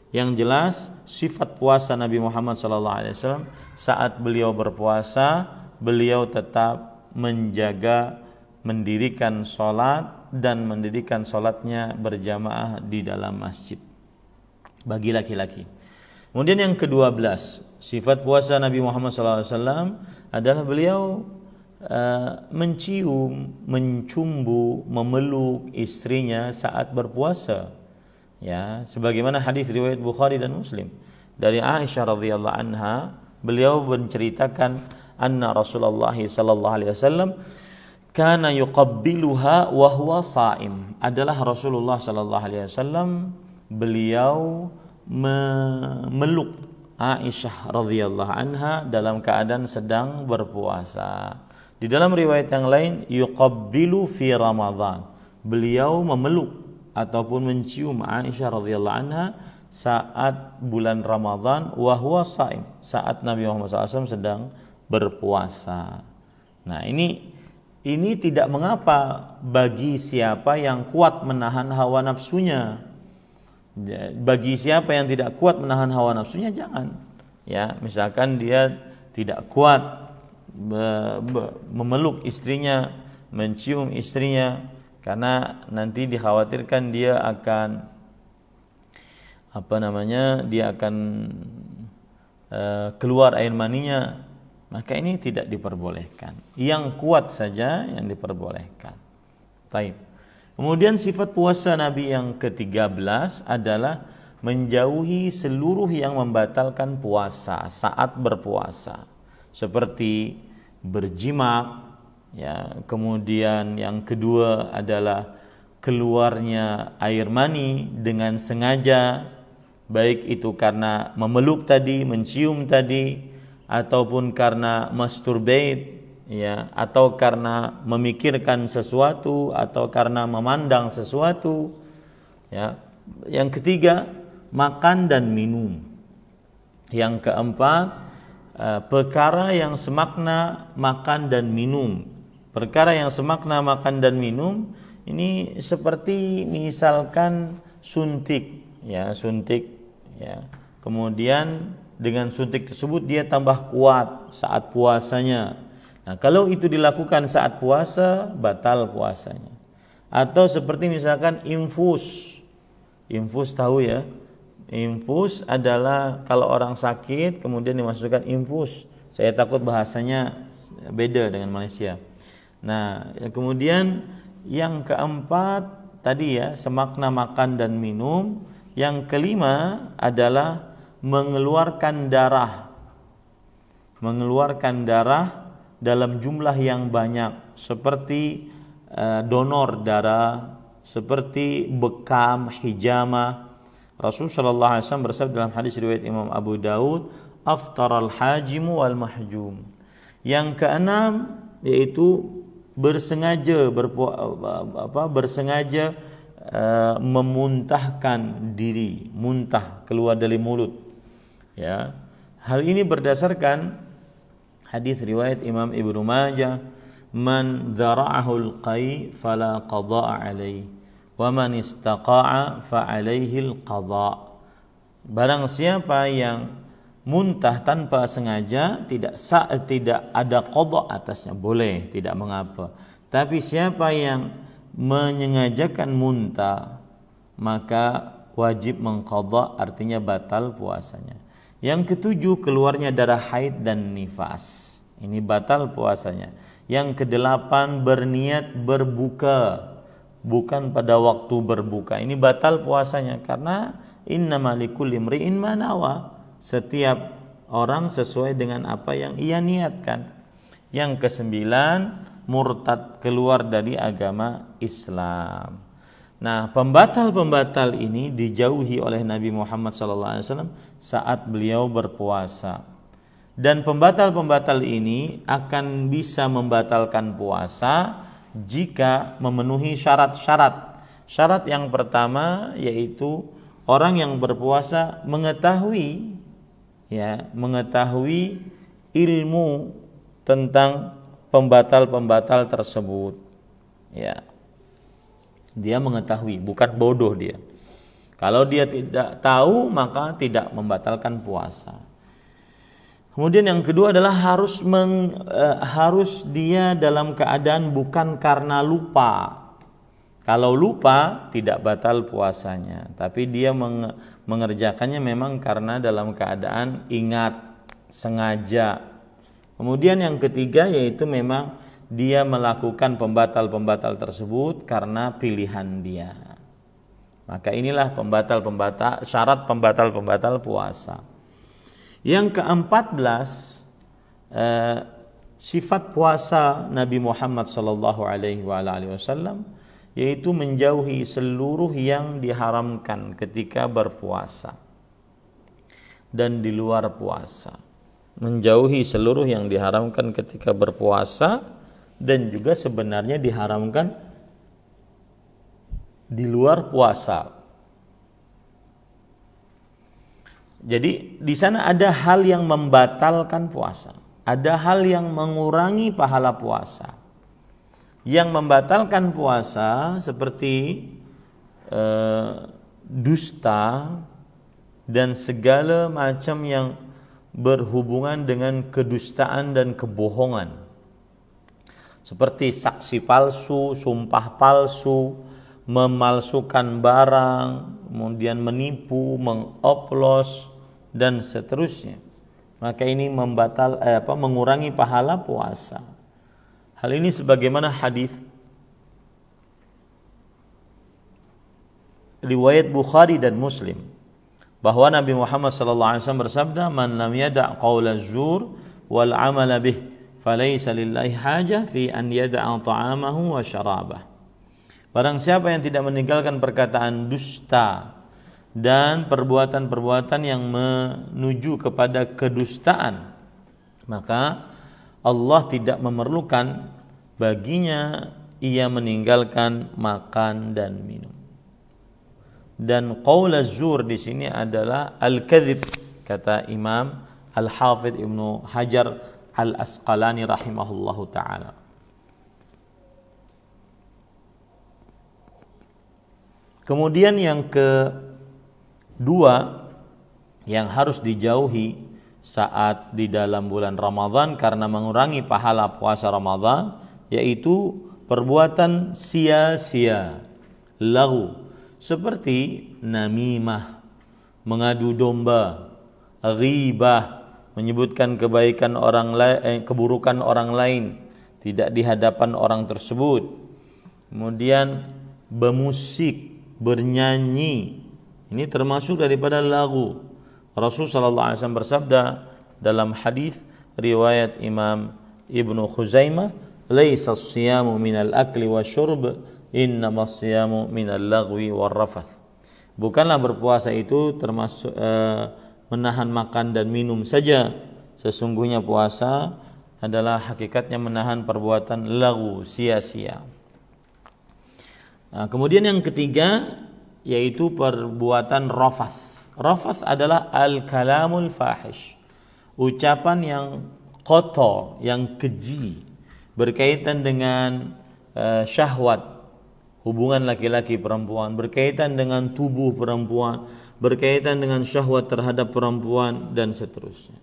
Yang jelas sifat puasa Nabi Muhammad SAW, saat beliau berpuasa beliau tetap menjaga mendirikan sholat dan mendirikan sholatnya berjamaah di dalam masjid bagi laki-laki. Kemudian yang ke-12, sifat puasa Nabi Muhammad SAW adalah beliau mencium, mencumbu, memeluk istrinya saat berpuasa. Ya, sebagaimana hadis riwayat Bukhari dan Muslim dari Aisyah radhiyallahu anha, beliau menceritakan anna Rasulullah sallallahu alaihi wasallam kana yuqabbiluha wa huwa shaim. Adalah Rasulullah sallallahu alaihi wasallam beliau memeluk Aisyah radhiyallahu anha dalam keadaan sedang berpuasa. Di dalam riwayat yang lain yuqabbilu fi Ramadan. Beliau memeluk ataupun mencium Aisyah radhiyallahu anha saat bulan Ramadan wa huwa shaim, saat Nabi Muhammad SAW sedang berpuasa. Nah, ini tidak mengapa bagi siapa yang kuat menahan hawa nafsunya. Bagi siapa yang tidak kuat menahan hawa nafsunya, jangan. Ya, misalkan dia tidak kuat memeluk istrinya, mencium istrinya, karena nanti dikhawatirkan dia akan dia akan keluar air maninya, maka ini tidak diperbolehkan. Yang kuat saja yang diperbolehkan. Baik. Kemudian sifat puasa Nabi yang ke-13 adalah menjauhi seluruh yang membatalkan puasa saat berpuasa, seperti berjimak, ya. Kemudian yang kedua adalah keluarnya air mani dengan sengaja, baik itu karena memeluk tadi, mencium tadi, ataupun karena masturbate, ya, atau karena memikirkan sesuatu, atau karena memandang sesuatu, ya. Yang ketiga, makan dan minum. Yang keempat, perkara yang semakna makan dan minum. Perkara yang semakna makan dan minum ini seperti misalkan suntik, ya. Kemudian dengan suntik tersebut dia tambah kuat saat puasanya. Nah, kalau itu dilakukan saat puasa, batal puasanya. Atau seperti misalkan infus. Infus tahu ya? Infus adalah kalau orang sakit kemudian dimasukkan infus. Saya takut bahasanya beda dengan Malaysia. Nah, kemudian yang keempat tadi ya, semakna makan dan minum. Yang kelima adalah mengeluarkan darah. Mengeluarkan darah dalam jumlah yang banyak, seperti donor darah, seperti bekam, hijamah. Rasul sallallahu alaihi wasallam bersabda dalam hadis riwayat Imam Abu Daud, aftaral hajimu wal mahjum. Yang keenam yaitu bersengaja memuntahkan diri, muntah keluar dari mulut. Ya. Hal ini berdasarkan hadis riwayat Imam Ibnu Majah, man dzara'ahu al-qai fala qada'a alaihi wa man istaqa'a fa alaihi al-qada'. Barang siapa yang muntah tanpa sengaja tidak ada qada atasnya, boleh, tidak mengapa. Tapi siapa yang menyengajakan muntah maka wajib mengqada, artinya batal puasanya. Yang ketujuh, keluarnya darah haid dan nifas, ini batal puasanya. Yang kedelapan, berniat berbuka bukan pada waktu berbuka, ini batal puasanya, karena innamal likulli imri'in ma nawa, setiap orang sesuai dengan apa yang ia niatkan. Yang kesembilan, murtad, keluar dari agama Islam. Nah, pembatal-pembatal ini dijauhi oleh Nabi Muhammad SAW saat beliau berpuasa. Dan pembatal-pembatal ini akan bisa membatalkan puasa jika memenuhi syarat-syarat. Syarat yang pertama yaitu orang yang berpuasa mengetahui ilmu tentang pembatal-pembatal tersebut. Ya. Dia mengetahui, bukan bodoh dia. Kalau dia tidak tahu maka tidak membatalkan puasa. Kemudian yang kedua adalah harus dia dalam keadaan bukan karena lupa. Kalau lupa tidak batal puasanya, tapi dia mengerjakannya memang karena dalam keadaan ingat, sengaja. Kemudian yang ketiga yaitu memang dia melakukan pembatal-pembatal tersebut karena pilihan dia. Maka inilah syarat pembatal-pembatal puasa. Yang ke-14, sifat puasa Nabi Muhammad sallallahu alaihi wasallam yaitu menjauhi seluruh yang diharamkan ketika berpuasa dan di luar puasa. Menjauhi seluruh yang diharamkan ketika berpuasa dan juga sebenarnya diharamkan di luar puasa. Jadi di sana ada hal yang membatalkan puasa, ada hal yang mengurangi pahala puasa. Yang membatalkan puasa seperti dusta dan segala macam yang berhubungan dengan kedustaan dan kebohongan. Seperti saksi palsu, sumpah palsu, memalsukan barang, kemudian menipu, mengoplos dan seterusnya. Maka ini mengurangi pahala puasa. Hal ini sebagaimana hadis riwayat Bukhari dan Muslim bahwa Nabi Muhammad sallallahu alaihi wasallam bersabda, "Man lam yada' qaula az-zur wal 'amala bih, falaysa lillahi hajah fi an yada'a ta'amahu wa syarabah." Barang siapa yang tidak meninggalkan perkataan dusta dan perbuatan-perbuatan yang menuju kepada kedustaan, maka Allah tidak memerlukan baginya ia meninggalkan makan dan minum. Dan qaul az-zur di sini adalah al-kadzib, kata Imam Al-Hafidz Ibnu Hajar Al-Asqalani rahimahullahu taala. Kemudian yang kedua yang harus dijauhi saat di dalam bulan Ramadan karena mengurangi pahala puasa Ramadan yaitu perbuatan sia-sia, laghu, seperti namimah, mengadu domba, ghibah, menyebutkan kebaikan orang lain, keburukan orang lain tidak di hadapan orang tersebut. Kemudian bermusik, bernyanyi, ini termasuk daripada lagu. Rasul sallallahu alaihi wasallam bersabda dalam hadis riwayat Imam Ibnu Khuzaimah, "Laisa as-siyamu minal akli wasyurb, innama as-siyamu minal lagwi warrafath." Bukanlah berpuasa itu termasuk menahan makan dan minum saja. Sesungguhnya puasa adalah hakikatnya menahan perbuatan lagu, sia-sia. Nah, kemudian yang ketiga yaitu perbuatan rafath. Rafath adalah al-kalamul fahish, ucapan yang kotor, yang keji, berkaitan dengan syahwat, hubungan laki-laki perempuan, berkaitan dengan tubuh perempuan, berkaitan dengan syahwat terhadap perempuan dan seterusnya.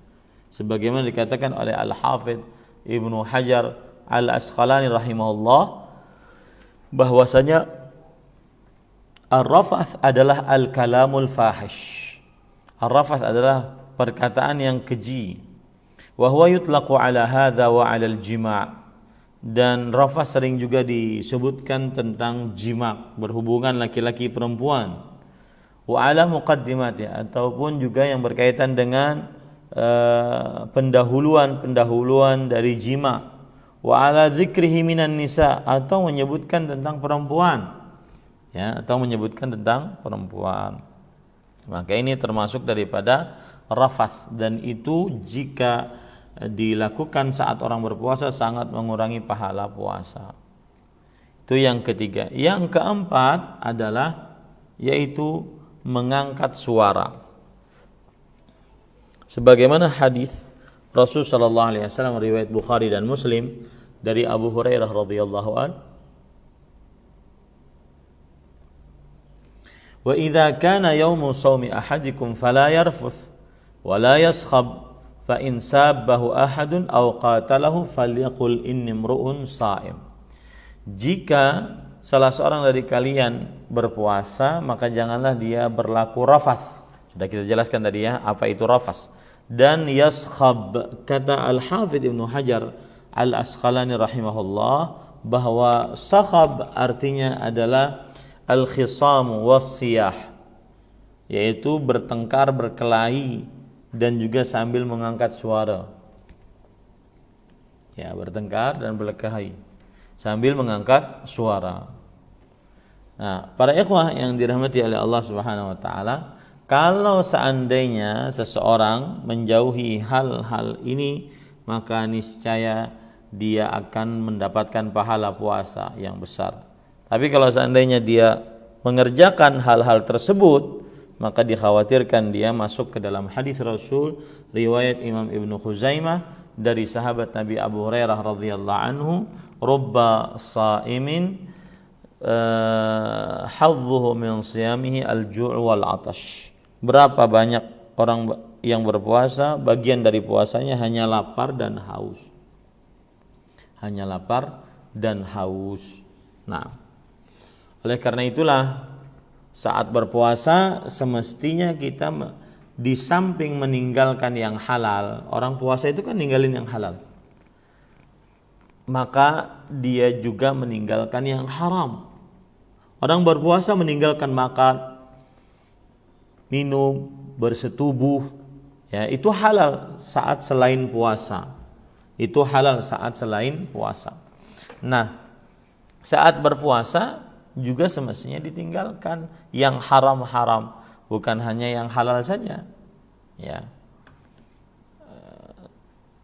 Sebagaimana dikatakan oleh Al-Hafidz Ibnu Hajar Al-Asqalani rahimahullah bahwasanya ar-rafath adalah al-kalamul fahish. Ar-rafath adalah perkataan yang keji. Wa huwa yutlaqu ala hadza wa 'ala al-jima'. Dan rafath sering juga disebutkan tentang jima', berhubungan laki-laki perempuan. Wa 'ala muqaddimati, ataupun juga yang berkaitan dengan pendahuluan dari jima'. Wa 'ala dzikrihi minan nisa, atau menyebutkan tentang perempuan. Ya, atau menyebutkan tentang perempuan. Maka ini termasuk daripada rafath, dan itu jika dilakukan saat orang berpuasa sangat mengurangi pahala puasa. Itu yang ketiga. Yang keempat adalah yaitu mengangkat suara. Sebagaimana hadis Rasul sallallahu alaihi wasallam riwayat Bukhari dan Muslim dari Abu Hurairah radhiyallahu anhu, وإذا كان يوم صوم أحدكم فلا يرفث ولا يصخب fa in sabbahu ahadun aw qatalahu falyaqul inni imru'un sha'im. Jika salah seorang dari kalian berpuasa, maka janganlah dia berlaku rafath. Sudah kita jelaskan tadi ya, apa itu rafath. Dan yaskhab, kata Al-Hafidz Ibnu Hajar Al-Asqalani rahimahullah, bahwa sakhab artinya adalah al-khisam was-siyah, yaitu bertengkar, berkelahi, dan juga sambil mengangkat suara. Ya, bertengkar dan berkelahi sambil mengangkat suara. Nah, para ikhwah yang dirahmati oleh Allah Subhanahu wa taala, kalau seandainya seseorang menjauhi hal-hal ini, maka niscaya dia akan mendapatkan pahala puasa yang besar. Tapi kalau seandainya dia mengerjakan hal-hal tersebut, maka dikhawatirkan dia masuk ke dalam hadis Rasul riwayat Imam Ibnu Khuzaimah dari sahabat Nabi Abu Hurairah radhiyallahu anhu, rubba sa'imin hadzuhu min siyamihi al-ju' wal 'atash. Berapa banyak orang yang berpuasa, bagian dari puasanya hanya lapar dan haus. Hanya lapar dan haus. Nah, oleh karena itulah saat berpuasa semestinya kita di samping meninggalkan yang halal, orang puasa itu kan ninggalin yang halal, maka dia juga meninggalkan yang haram. Orang berpuasa meninggalkan makan, minum, bersetubuh, ya itu halal saat selain puasa. Itu halal saat selain puasa. Nah, saat berpuasa juga semestinya ditinggalkan yang haram-haram, bukan hanya yang halal saja. Ya.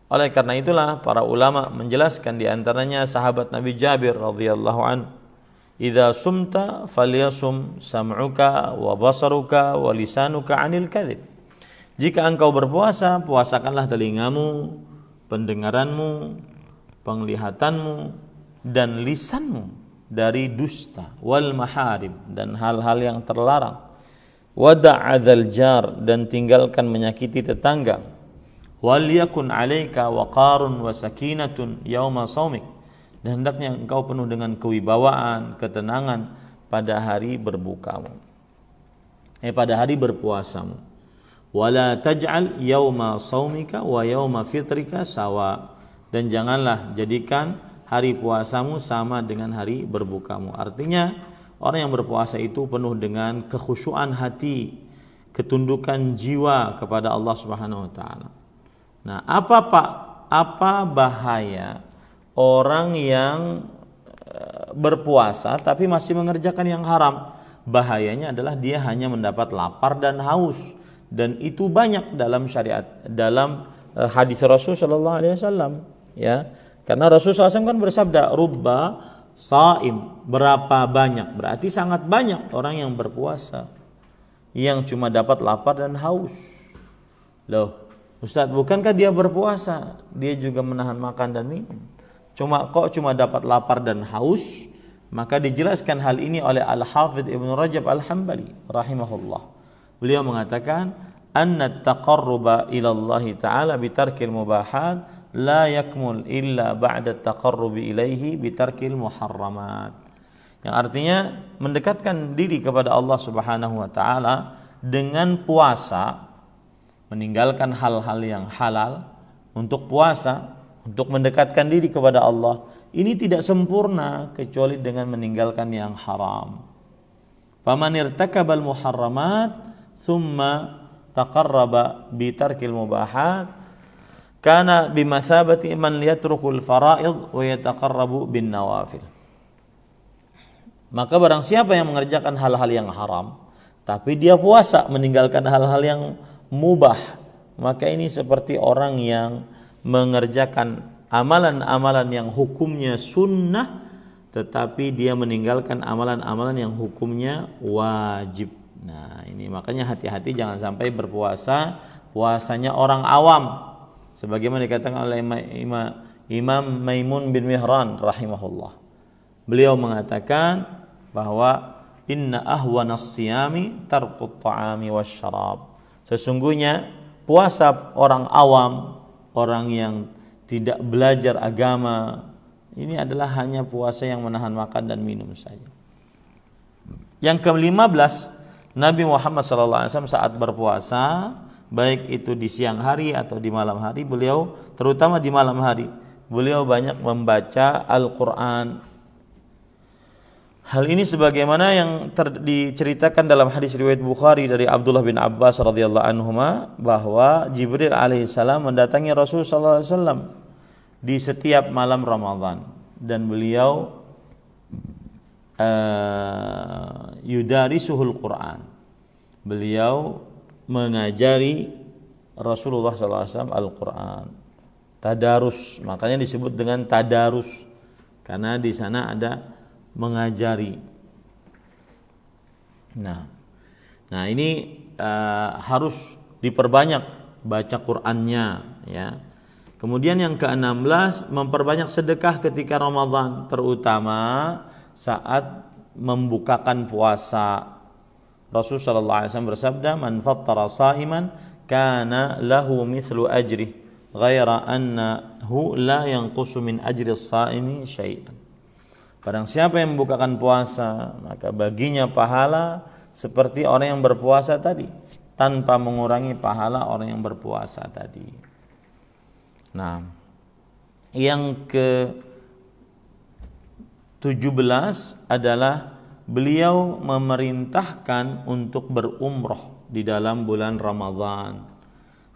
Oleh karena itulah para ulama menjelaskan, di antaranya sahabat Nabi Jabir radhiyallahu anhu, "Idza sumta falyasum sam'uka wa basaruka wa lisanuka 'anil kadzib." Jika engkau berpuasa, puasakanlah telingamu, pendengaranmu, penglihatanmu, dan lisanmu dari dusta, wal maharim, dan hal-hal yang terlarang, wada'adzal jar, dan tinggalkan menyakiti tetangga, wal yakun 'alaika waqarun wa sakinatun yauma shaumik, dan hendaknya engkau penuh dengan kewibawaan, ketenangan pada hari berbukamu, pada hari berpuasamu. Wala taj'al yauma shaumika wa yauma fitrika sawa, dan janganlah jadikan hari puasamu sama dengan hari berbukamu. Artinya orang yang berpuasa itu penuh dengan kekhusyuan hati, ketundukan jiwa kepada Allah Subhanahu wa taala. Nah, apa bahaya orang yang berpuasa tapi masih mengerjakan yang haram? Bahayanya adalah dia hanya mendapat lapar dan haus, dan itu banyak dalam syariat, dalam hadis Rasul sallallahu alaihi wasallam, ya. Karena Rasulullah SAW kan bersabda, rubba saim, berapa banyak, berarti sangat banyak orang yang berpuasa yang cuma dapat lapar dan haus. Loh, Ustaz, bukankah dia berpuasa? Dia juga menahan makan dan minum. Cuma dapat lapar dan haus? Maka dijelaskan hal ini oleh Al-Hafidz Ibnu Rajab Al-Hambali rahimahullah. Beliau mengatakan, anna taqarruba ila Allah Ta'ala bitarkil mubahat la yakmul illa ba'da taqarrubi ilaihi bitarkil muharramat. Yang artinya mendekatkan diri kepada Allah Subhanahu wa taala dengan puasa, meninggalkan hal-hal yang halal untuk puasa, untuk mendekatkan diri kepada Allah. Ini tidak sempurna kecuali dengan meninggalkan yang haram. Faman irtakabal muharramat thumma taqarraba bitarkil mubahat kana bimathabati man yatrukul fara'id wa yataqarrabu bin nawafil. Maka barang siapa yang mengerjakan hal-hal yang haram tapi dia puasa meninggalkan hal-hal yang mubah, maka ini seperti orang yang mengerjakan amalan-amalan yang hukumnya sunnah tetapi dia meninggalkan amalan-amalan yang hukumnya wajib. Nah, ini makanya hati-hati jangan sampai berpuasa puasanya orang awam, sebagaimana dikatakan oleh Imam Maimun bin Mihran rahimahullah. Beliau mengatakan bahwa inna ahwanas siyami tarkut ta'ami wasyarab. Sesungguhnya puasa orang awam orang yang tidak belajar agama. Ini adalah hanya puasa yang menahan makan dan minum saja. Yang ke-15, Nabi Muhammad SAW saat berpuasa, baik itu di siang hari atau di malam hari, beliau terutama di malam hari, beliau banyak membaca Al-Quran. Hal ini sebagaimana yang diceritakan dalam hadis riwayat Bukhari dari Abdullah bin Abbas radhiyallahu anhuma, bahwa Jibril alaihissalam mendatangi Rasulullah SAW di setiap malam Ramadan dan beliau yudarisuhul Quran. Beliau mengajari Rasulullah SAW Al-Quran. Tadarus, makanya disebut dengan tadarus karena di sana ada mengajari. Nah ini harus diperbanyak baca Qur'annya, ya. Kemudian yang ke-16, memperbanyak sedekah ketika Ramadan, terutama saat membukakan puasa. Rasul sallallahu alaihi wasallam bersabda, "Man fattara sha'iman kana lahu mithlu ajrih, ghaira annahu la yanqusu min ajri as-sha'imi syai'an." Barang siapa yang membukakan puasa, maka baginya pahala seperti orang yang berpuasa tadi, tanpa mengurangi pahala orang yang berpuasa tadi. Nah, yang ke-17 adalah beliau memerintahkan untuk berumrah di dalam bulan Ramadan.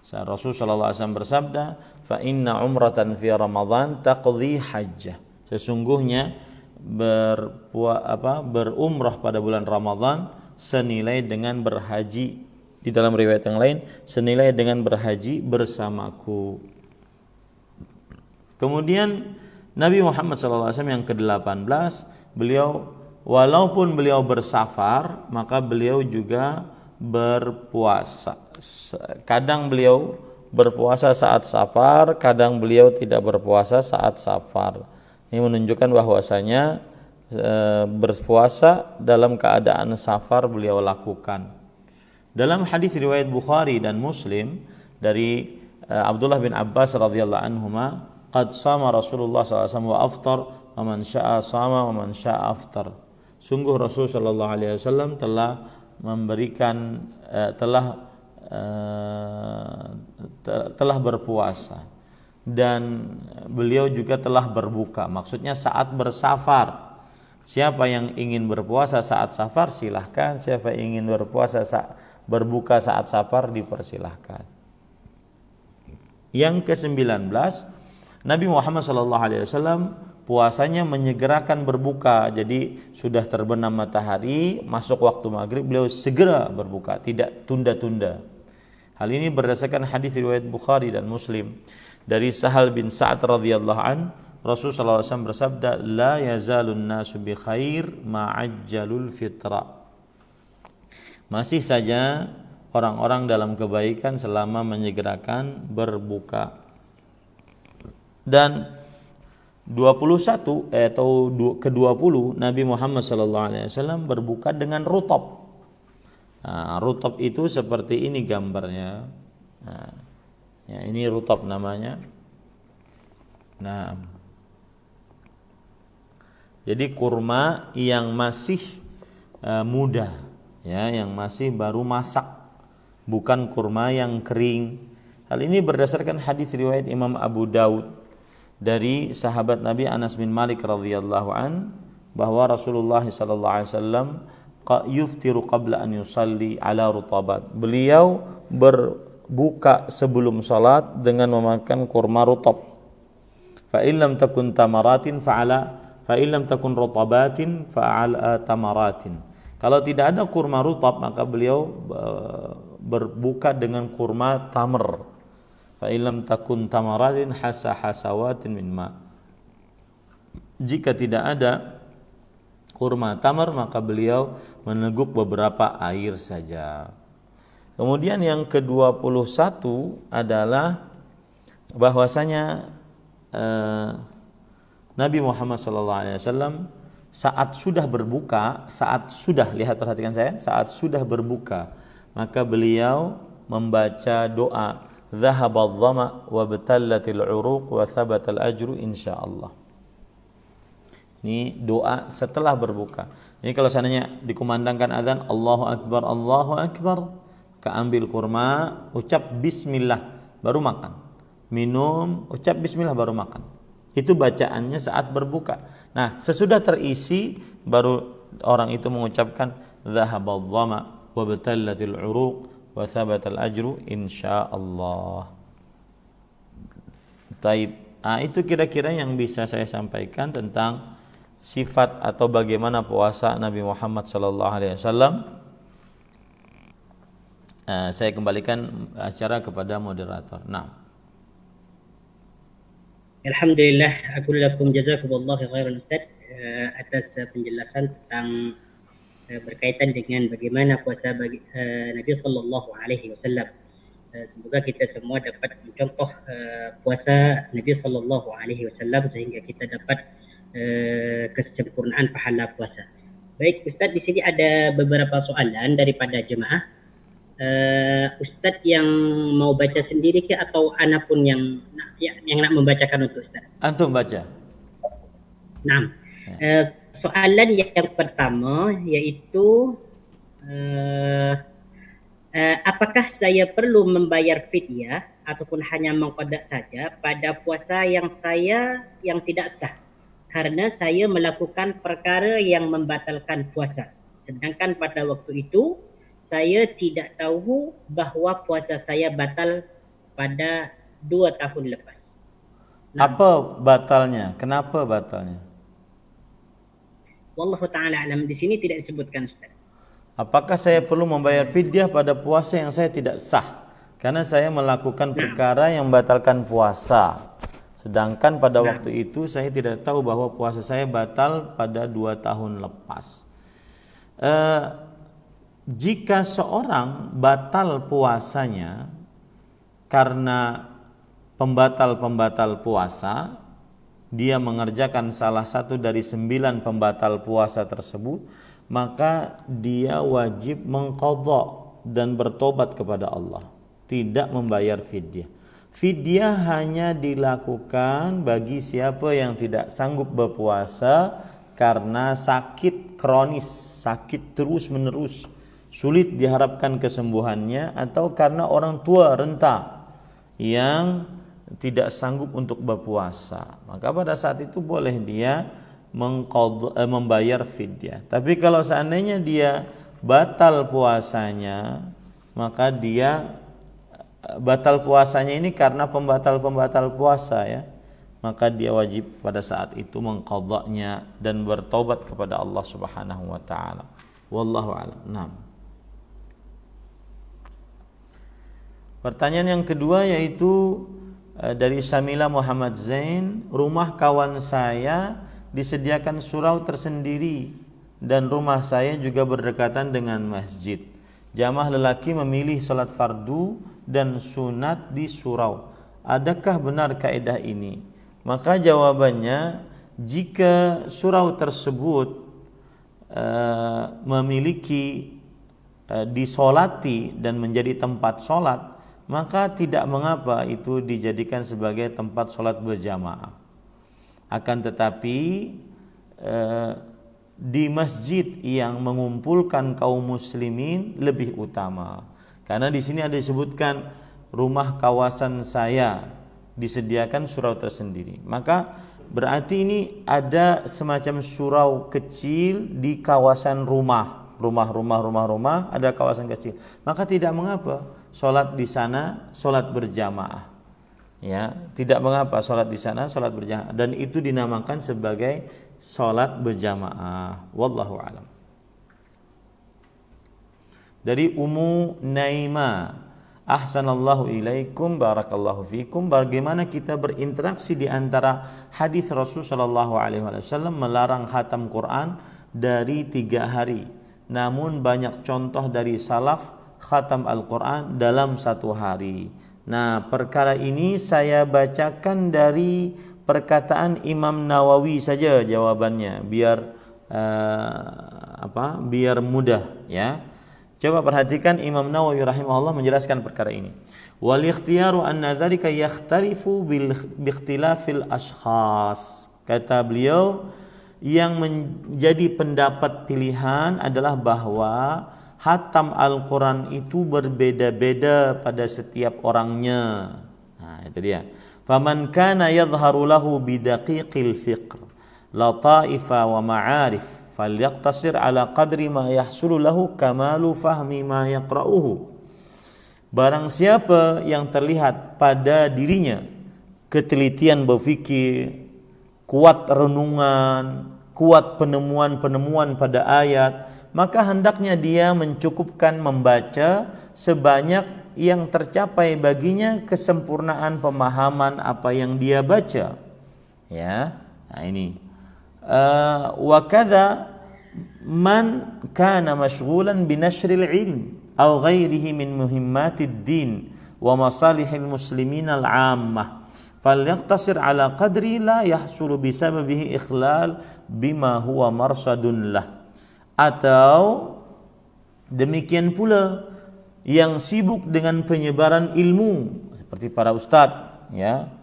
Rasulullah SAW bersabda, "Fa inna umratan fi Ramadan taqdi hajjah." Sesungguhnya berumrah pada bulan Ramadan senilai dengan berhaji, di dalam riwayat yang lain senilai dengan berhaji bersamaku. Kemudian Nabi Muhammad SAW yang ke-18, beliau walaupun beliau bersafar, maka beliau juga berpuasa. Kadang beliau berpuasa saat safar, kadang beliau tidak berpuasa saat safar. Ini menunjukkan bahwasanya berpuasa dalam keadaan safar beliau lakukan. Dalam hadis riwayat Bukhari dan Muslim dari Abdullah bin Abbas radhiyallahu anhuma, "Qad sama Rasulullah SAW wa aftar, wa man syaa sama wa man syaa aftar." Sungguh Rasul sallallahu alaihi wasallam telah memberikan telah berpuasa dan beliau juga telah berbuka. Maksudnya saat bersafar. Siapa yang ingin berpuasa saat safar silahkan, siapa yang ingin berbuka saat safar dipersilahkan. Yang ke-19, Nabi Muhammad SAW puasanya menyegerakan berbuka. Jadi sudah terbenam matahari, masuk waktu maghrib, beliau segera berbuka, tidak tunda-tunda. Hal ini berdasarkan hadis riwayat Bukhari dan Muslim dari Sahal bin Sa'ad radhiyallahu an, Rasulullah SAW bersabda, "La yazalun nasu bi khair ma'ajjalul fitra." Masih saja orang-orang dalam kebaikan selama menyegerakan berbuka. Dan 21 atau ke-20 Nabi Muhammad SAW berbuka dengan rutab. Rutab itu seperti ini gambarnya. Ya, ini rutab namanya. Jadi kurma yang masih muda, ya, yang masih baru masak, bukan kurma yang kering. Hal ini berdasarkan hadis riwayat Imam Abu Daud dari sahabat Nabi Anas bin Malik radhiyallahu an, bahwa Rasulullah sallallahu alaihi wasallam yuftiru qabla an yusalli ala rutabat. Beliau berbuka sebelum salat dengan memakan kurma rutab. Fa in lam takun tamaratin fa in lam takun rutabatin fa'ala tamaratin. Kalau tidak ada kurma rutab, maka beliau berbuka dengan kurma tamr. Fa in lam takun tamaratin hasawatin min ma. Jika tidak ada kurma tamar, maka beliau meneguk beberapa air saja. Kemudian yang ke-21 adalah bahwasanya Nabi Muhammad SAW saat sudah berbuka, saat sudah berbuka, maka beliau membaca doa, dhahabadh dhama wa batallatil uruq wa thabatal ajru insyaallah. Ini doa setelah berbuka. Ini kalau seandainya dikumandangkan azan Allahu Akbar, keambil kurma, ucap bismillah baru makan. Minum, ucap bismillah baru makan. Itu bacaannya saat berbuka. Nah, sesudah terisi baru orang itu mengucapkan dhahabadh dhama wa batallatil uruq wa thabatal ajru insyaallah. Taib. Itu kira-kira yang bisa saya sampaikan tentang sifat atau bagaimana puasa Nabi Muhammad sallallahu alaihi wasallam. Saya kembalikan acara kepada moderator. Nah. Alhamdulillah, aku lakum jazakumullahu khairan Ustaz atas penjelasan tentang berkaitan dengan bagaimana puasa bagi Nabi sallallahu alaihi wasallam. Semoga kita semua dapat mencontoh puasa Nabi sallallahu alaihi wasallam sehingga kita dapat kesempurnaan pahala puasa. Baik Ustaz, di sini ada beberapa soalan daripada jemaah. Ustaz yang mau baca sendiri ke atau ana pun yang nak membacakan untuk Ustaz? Antum baca. Nah, soalan yang pertama yaitu apakah saya perlu membayar fidyah ataupun hanya mengqada saja pada puasa yang tidak sah karena saya melakukan perkara yang membatalkan puasa, sedangkan pada waktu itu saya tidak tahu bahawa puasa saya batal pada 2 tahun lepas. Apa batalnya? Kenapa batalnya? Wallahu ta'ala alam, di sini tidak disebutkan Ustaz. Apakah saya perlu membayar fidyah pada puasa yang saya tidak sah karena saya melakukan perkara yang membatalkan puasa, sedangkan pada waktu itu saya tidak tahu bahwa puasa saya batal pada 2 tahun lepas. Jika seorang batal puasanya karena pembatal-pembatal puasa, dia mengerjakan salah satu dari 9 pembatal puasa tersebut, maka dia wajib mengqadha dan bertobat kepada Allah, tidak membayar fidyah. Fidyah hanya dilakukan bagi siapa yang tidak sanggup berpuasa karena sakit kronis, sakit terus-menerus, sulit diharapkan kesembuhannya, atau karena orang tua renta yang tidak sanggup untuk berpuasa. Maka pada saat itu boleh dia membayar fidyah. Tapi kalau seandainya dia batal puasanya, maka dia batal puasanya ini karena pembatal-pembatal puasa ya, maka dia wajib pada saat itu mengqadhanya dan bertobat kepada Allah Subhanahu wa taala. Wallahu a'lam. Naam. Pertanyaan yang kedua yaitu dari Syamila Muhammad Zain, rumah kawan saya disediakan surau tersendiri dan rumah saya juga berdekatan dengan masjid. Jamaah lelaki memilih salat fardu dan sunat di surau. Adakah benar kaidah ini? Maka jawabannya, jika surau tersebut memiliki disolati dan menjadi tempat solat, maka tidak mengapa itu dijadikan sebagai tempat solat berjamaah. Akan tetapi di masjid yang mengumpulkan kaum muslimin lebih utama, karena di sini ada disebutkan rumah kawasan saya disediakan surau tersendiri. Maka berarti ini ada semacam surau kecil di kawasan rumah ada kawasan kecil. Maka tidak mengapa solat di sana solat berjamaah. Ya, tidak mengapa solat di sana solat berjamaah, dan itu dinamakan sebagai solat berjamaah. Wallahu a'lam. Dari Ummu Naima, ahsanallahu ilaikum, barakallahu fikum. Bagaimana kita berinteraksi di antara hadis Rasul sallallahu alaihi wasallam melarang khatam Quran dari 3 hari. Namun banyak contoh dari salaf khatam Al-Quran dalam 1 hari. Nah, perkara ini saya bacakan dari perkataan Imam Nawawi saja jawabannya, biar biar mudah ya. Coba perhatikan Imam Nawawi rahimahullah menjelaskan perkara ini. Wal ikhtiyaru anna dzalika yakhtalifu bi ikhtilafil ashkhas. Kata beliau, yang menjadi pendapat pilihan adalah bahwa hatam Al-Quran itu berbeda-beda pada setiap orangnya. Nah, itu dia. Faman kana yadhharu lahu bidaqiqil fiqh lataifa wa ma'arif falyaqtasir ala qadri ma yahsulu lahu kamalu fahmi ma yaqra'uhu. Barang siapa yang terlihat pada dirinya ketelitian berfikir, kuat renungan, kuat penemuan-penemuan pada ayat, maka hendaknya dia mencukupkan membaca sebanyak yang tercapai baginya kesempurnaan pemahaman apa yang dia baca. Ya, nah ini. Wa kadza man kana mashghulan binashril ilm aw ghairihi min muhimmatid din wa masalihil muslimin al-'ammah falyaqtasir ala qadri la yahsulu bisababihi ikhlal bima huwa marsadun lah. Atau demikian pula yang sibuk dengan penyebaran ilmu seperti para ustadz, ya,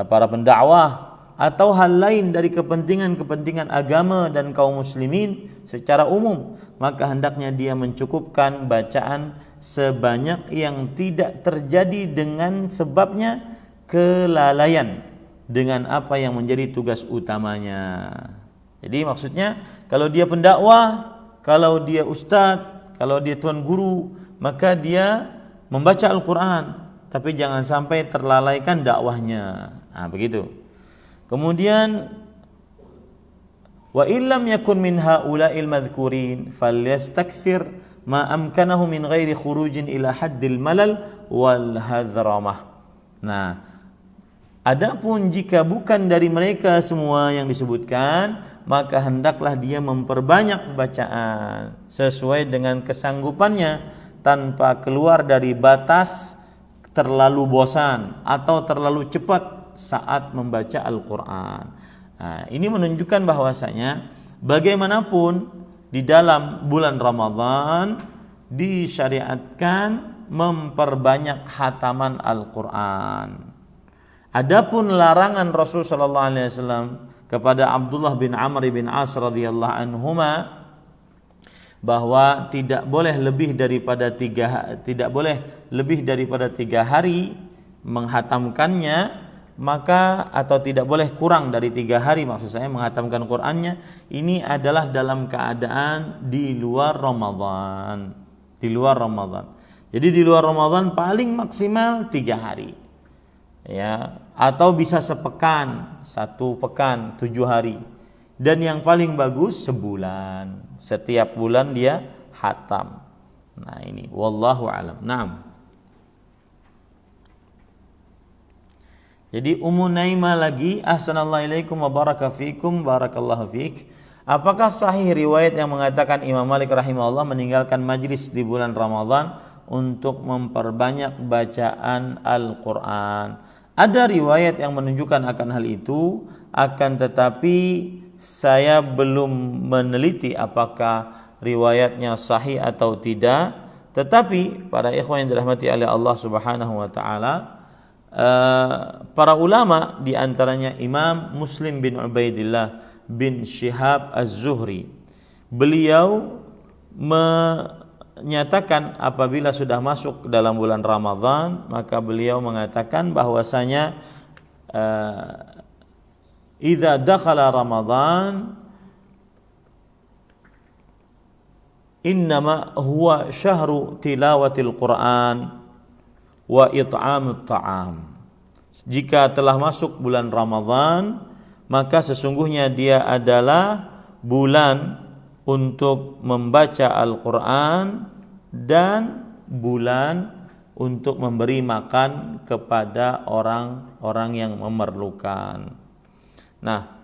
para pendakwah, atau hal lain dari kepentingan-kepentingan agama dan kaum muslimin secara umum, maka hendaknya dia mencukupkan bacaan sebanyak yang tidak terjadi dengan sebabnya kelalaian dengan apa yang menjadi tugas utamanya. Jadi maksudnya kalau dia pendakwah, kalau dia ustadz, kalau dia tuan guru, maka dia membaca Al-Quran, tapi jangan sampai terlalaikan dakwahnya. Nah, begitu. Kemudian wa illam yakun min haula'il madhkurin falyastakthir ma amkanahu min ghairi khurujin ila haddil malal wal hadramah. Nah, adapun jika bukan dari mereka semua yang disebutkan, maka hendaklah dia memperbanyak bacaan sesuai dengan kesanggupannya tanpa keluar dari batas terlalu bosan atau terlalu cepat saat membaca Al-Quran. Nah, ini menunjukkan bahwasanya bagaimanapun di dalam bulan Ramadan disyariatkan memperbanyak khataman Al-Quran. Adapun larangan Rasul sallallahu alaihi wasallam kepada Abdullah bin Amr bin As radhiyallahu anhuma bahwa tidak boleh lebih daripada 3 hari menghatamkannya, maka atau tidak boleh kurang dari 3 hari, maksud saya menghatamkan Qur'annya, ini adalah dalam keadaan di luar Ramadan. Jadi di luar Ramadan paling maksimal 3 hari. Ya, atau bisa sepekan, 1 pekan, 7 hari. Dan yang paling bagus sebulan. Setiap bulan dia khatam. Nah, ini wallahu alam. Naam. Jadi Ummu Naimah lagi, ahsanallahu ilaikum wa baraka fikum, barakallahu fik. Apakah sahih riwayat yang mengatakan Imam Malik rahimahullah meninggalkan majlis di bulan Ramadan untuk memperbanyak bacaan Al-Quran? Ada riwayat yang menunjukkan akan hal itu, akan tetapi saya belum meneliti apakah riwayatnya sahih atau tidak. Tetapi para ikhwan yang dirahmati oleh Allah Subhanahu wa taala, para ulama di antaranya Imam Muslim bin Ubaidillah bin Shihab Az-Zuhri, beliau menyatakan apabila sudah masuk dalam bulan Ramadan, maka beliau mengatakan bahwasanya idza dakhala Ramadan innama huwa syahru tilawatil Quran wa it'amut ta'am. Jika telah masuk bulan Ramadan, maka sesungguhnya dia adalah bulan untuk membaca Al-Quran dan bulan untuk memberi makan kepada orang-orang yang memerlukan. Nah,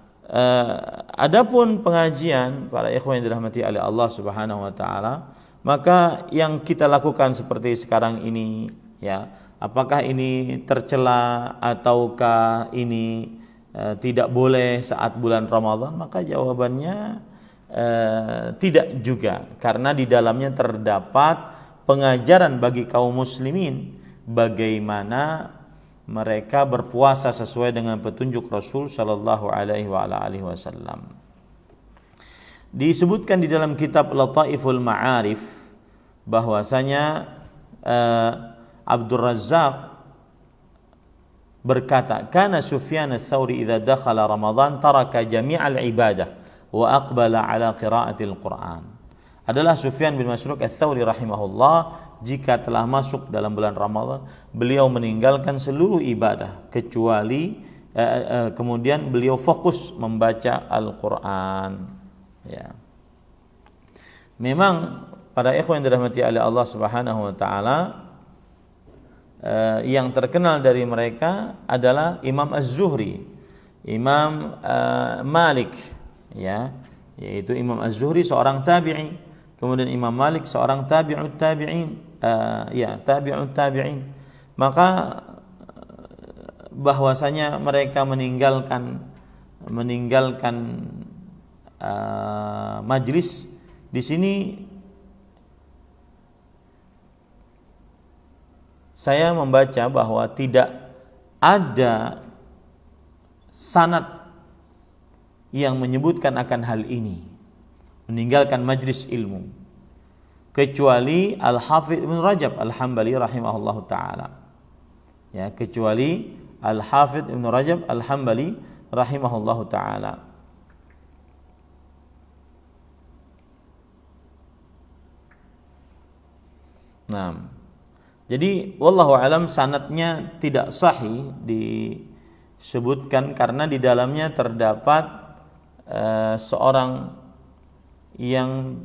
adapun pengajian para ikhwan yang dirahmati oleh Allah Subhanahu wa taala, maka yang kita lakukan seperti sekarang ini, ya, apakah ini tercela ataukah ini tidak boleh saat bulan Ramadan? Maka jawabannya tidak juga, karena di dalamnya terdapat pengajaran bagi kaum muslimin bagaimana mereka berpuasa sesuai dengan petunjuk Rasul sallallahu alaihi wasallam. Disebutkan di dalam kitab Lataiful Ma'arif bahwasanya Abdul Razzaq berkata, "Kana Sufyan ats-Tsauri idza dakhala Ramadan taraka jami'al ibadah wa aqbala ala qira'atil Qur'an." Adalah Sufyan bin Masruq ats-Tsauri rahimahullah, jika telah masuk dalam bulan Ramadan, beliau meninggalkan seluruh ibadah kecuali kemudian beliau fokus membaca Al-Qur'an. Ya. Memang para ikhwan yang dirahmati oleh Allah Subhanahu wa taala, yang terkenal dari mereka adalah Imam Az-Zuhri, Imam Malik, ya, yaitu Imam Az-Zuhri seorang tabi'i, kemudian Imam Malik seorang tabi'ut tabi'in, tabi'ut tabi'in. Maka bahwasanya mereka meninggalkan majlis di sini. Saya membaca bahwa tidak ada sanad yang menyebutkan akan hal ini, meninggalkan majlis ilmu, kecuali Al-Hafidz Ibnu Rajab Al-Hambali rahimahullahu taala. Ya, kecuali Al-Hafidz Ibnu Rajab Al-Hambali rahimahullahu taala. Nah, jadi wallahu alam sanadnya tidak sahih disebutkan karena di dalamnya terdapat seorang yang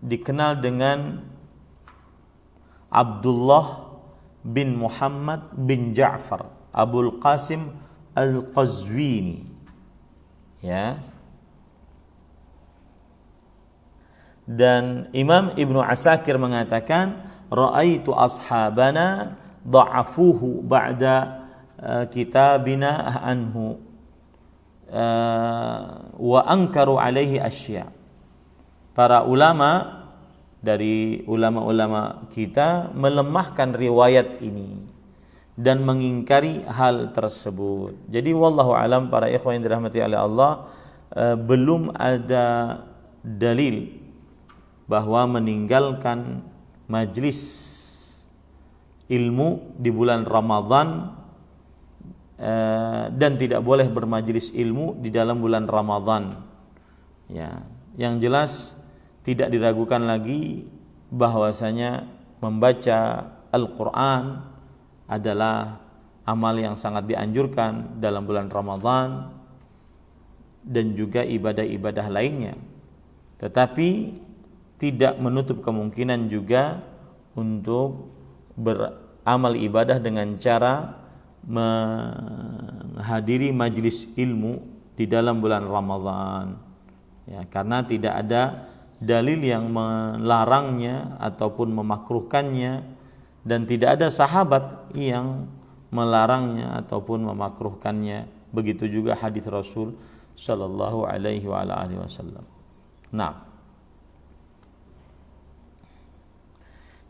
dikenal dengan Abdullah bin Muhammad bin Ja'far Abul Qasim Al-Qazwini, ya. Dan Imam Ibnu Asakir mengatakan, ra'aitu ashabana dha'afuhu ba'da kitabina anhu wa ankaru alaihi asya. Para ulama dari ulama-ulama kita melemahkan riwayat ini dan mengingkari hal tersebut. Jadi wallahu alam para ikhwan yang dirahmati oleh Allah, belum ada dalil bahwa meninggalkan majlis ilmu di bulan Ramadan dan tidak boleh bermajlis ilmu di dalam bulan Ramadan. Ya, yang jelas tidak diragukan lagi bahwasanya membaca Al-Qur'an adalah amal yang sangat dianjurkan dalam bulan Ramadan dan juga ibadah-ibadah lainnya. Tetapi tidak menutup kemungkinan juga untuk beramal ibadah dengan cara menghadiri majlis ilmu di dalam bulan Ramadan, ya, karena tidak ada dalil yang melarangnya ataupun memakruhkannya, dan tidak ada sahabat yang melarangnya ataupun memakruhkannya. Begitu juga hadis Rasul sallallahu alaihi wasallam. Nah,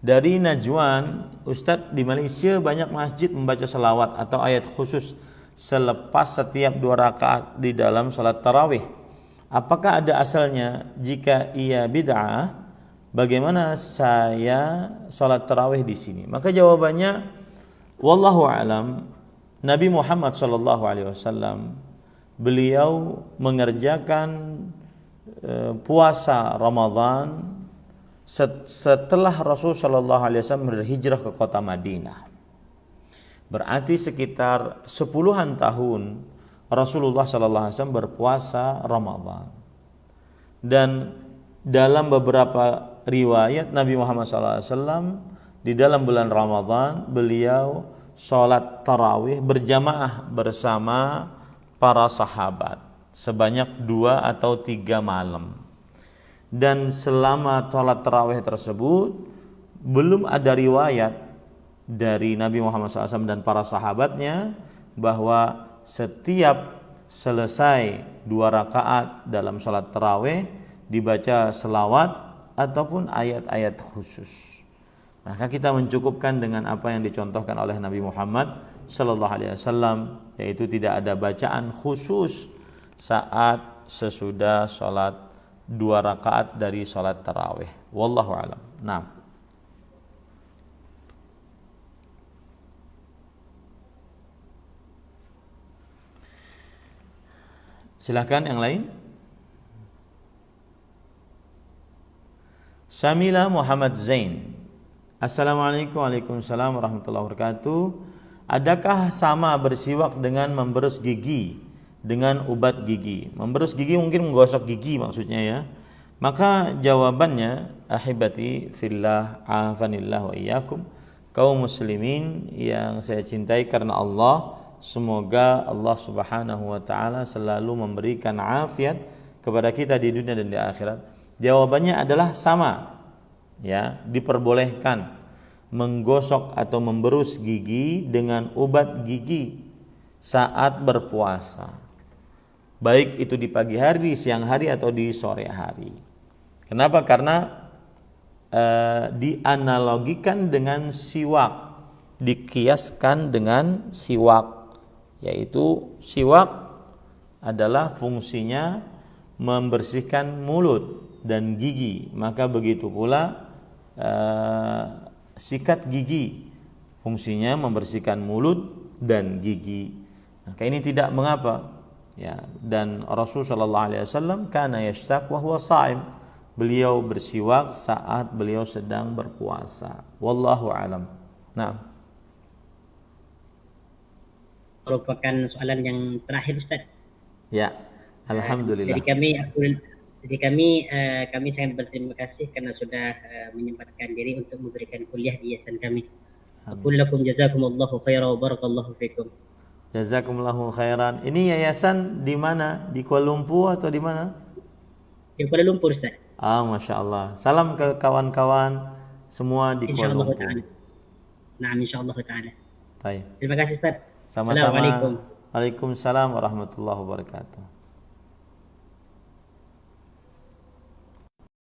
dari Najwan, Ustadz, di Malaysia banyak masjid membaca salawat atau ayat khusus selepas setiap 2 rakaat di dalam salat tarawih. Apakah ada asalnya? Jika iya bid'ah, bagaimana saya salat tarawih di sini? Maka jawabannya, wallahu alam, Nabi Muhammad sallallahu alaihi wasallam beliau mengerjakan puasa Ramadan setelah Rasul sallallahu alaihi wasallam berhijrah ke kota Madinah. Berarti sekitar 10-an tahun Rasulullah sallallahu alaihi wasallam berpuasa Ramadan. Dan dalam beberapa riwayat Nabi Muhammad sallallahu alaihi wasallam di dalam bulan Ramadan beliau salat tarawih berjamaah bersama para sahabat sebanyak 2 atau 3 malam. Dan selama salat tarawih tersebut belum ada riwayat dari Nabi Muhammad SAW dan para sahabatnya bahwa setiap selesai 2 rakaat dalam salat tarawih dibaca selawat ataupun ayat-ayat khusus. Maka kita mencukupkan dengan apa yang dicontohkan oleh Nabi Muhammad sallallahu alaihi wasallam, yaitu tidak ada bacaan khusus saat sesudah sholat 2 rakaat dari sholat tarawih. Wallahu alam. Nah, silakan yang lain. Samila Muhammad Zain. Assalamualaikum Waalaikumsalam warahmatullahi wabarakatuh. Adakah sama bersiwak dengan memberus gigi dengan ubat gigi? Memberus gigi mungkin menggosok gigi maksudnya ya. Maka jawabannya, ahibati fillah, afanillah wa iyyakum, kaum muslimin yang saya cintai karena Allah, semoga Allah Subhanahu wa taala selalu memberikan afiat kepada kita di dunia dan di akhirat. Jawabannya adalah sama. Ya, diperbolehkan menggosok atau memberus gigi dengan obat gigi saat berpuasa, baik itu di pagi hari, di siang hari, atau di sore hari. Kenapa? Karena dianalogikan dengan siwak, dikiaskan dengan siwak, yaitu siwak adalah fungsinya membersihkan mulut dan gigi, maka begitu pula sikat gigi fungsinya membersihkan mulut dan gigi. Maka ini tidak mengapa ya. Dan Rasulullah sallallahu alaihi wasallam kana yashtaq wa huwa sha'im, beliau bersiwak saat beliau sedang berpuasa. Wallahu alam. Nah, Merupakan soalan yang terakhir Ustaz. ya, alhamdulillah. Jadi kami sangat berterima kasih karena sudah menyempatkan diri untuk memberikan kuliah di yayasan kami. Aqul lakum jazakumullahu khairan wa barakallahu fikum. Jazakumullahu khairan. Ini yayasan di mana? Di Kuala Lumpur atau di mana? Di Kuala Lumpur Ustaz. Masya Allah. Salam ke kawan-kawan semua di Kuala Lumpur. Nah, insyaallah taala. Baik. Terima kasih Ustaz. Sama-sama. Assalamualaikum. Waalaikumsalam warahmatullahi wabarakatuh.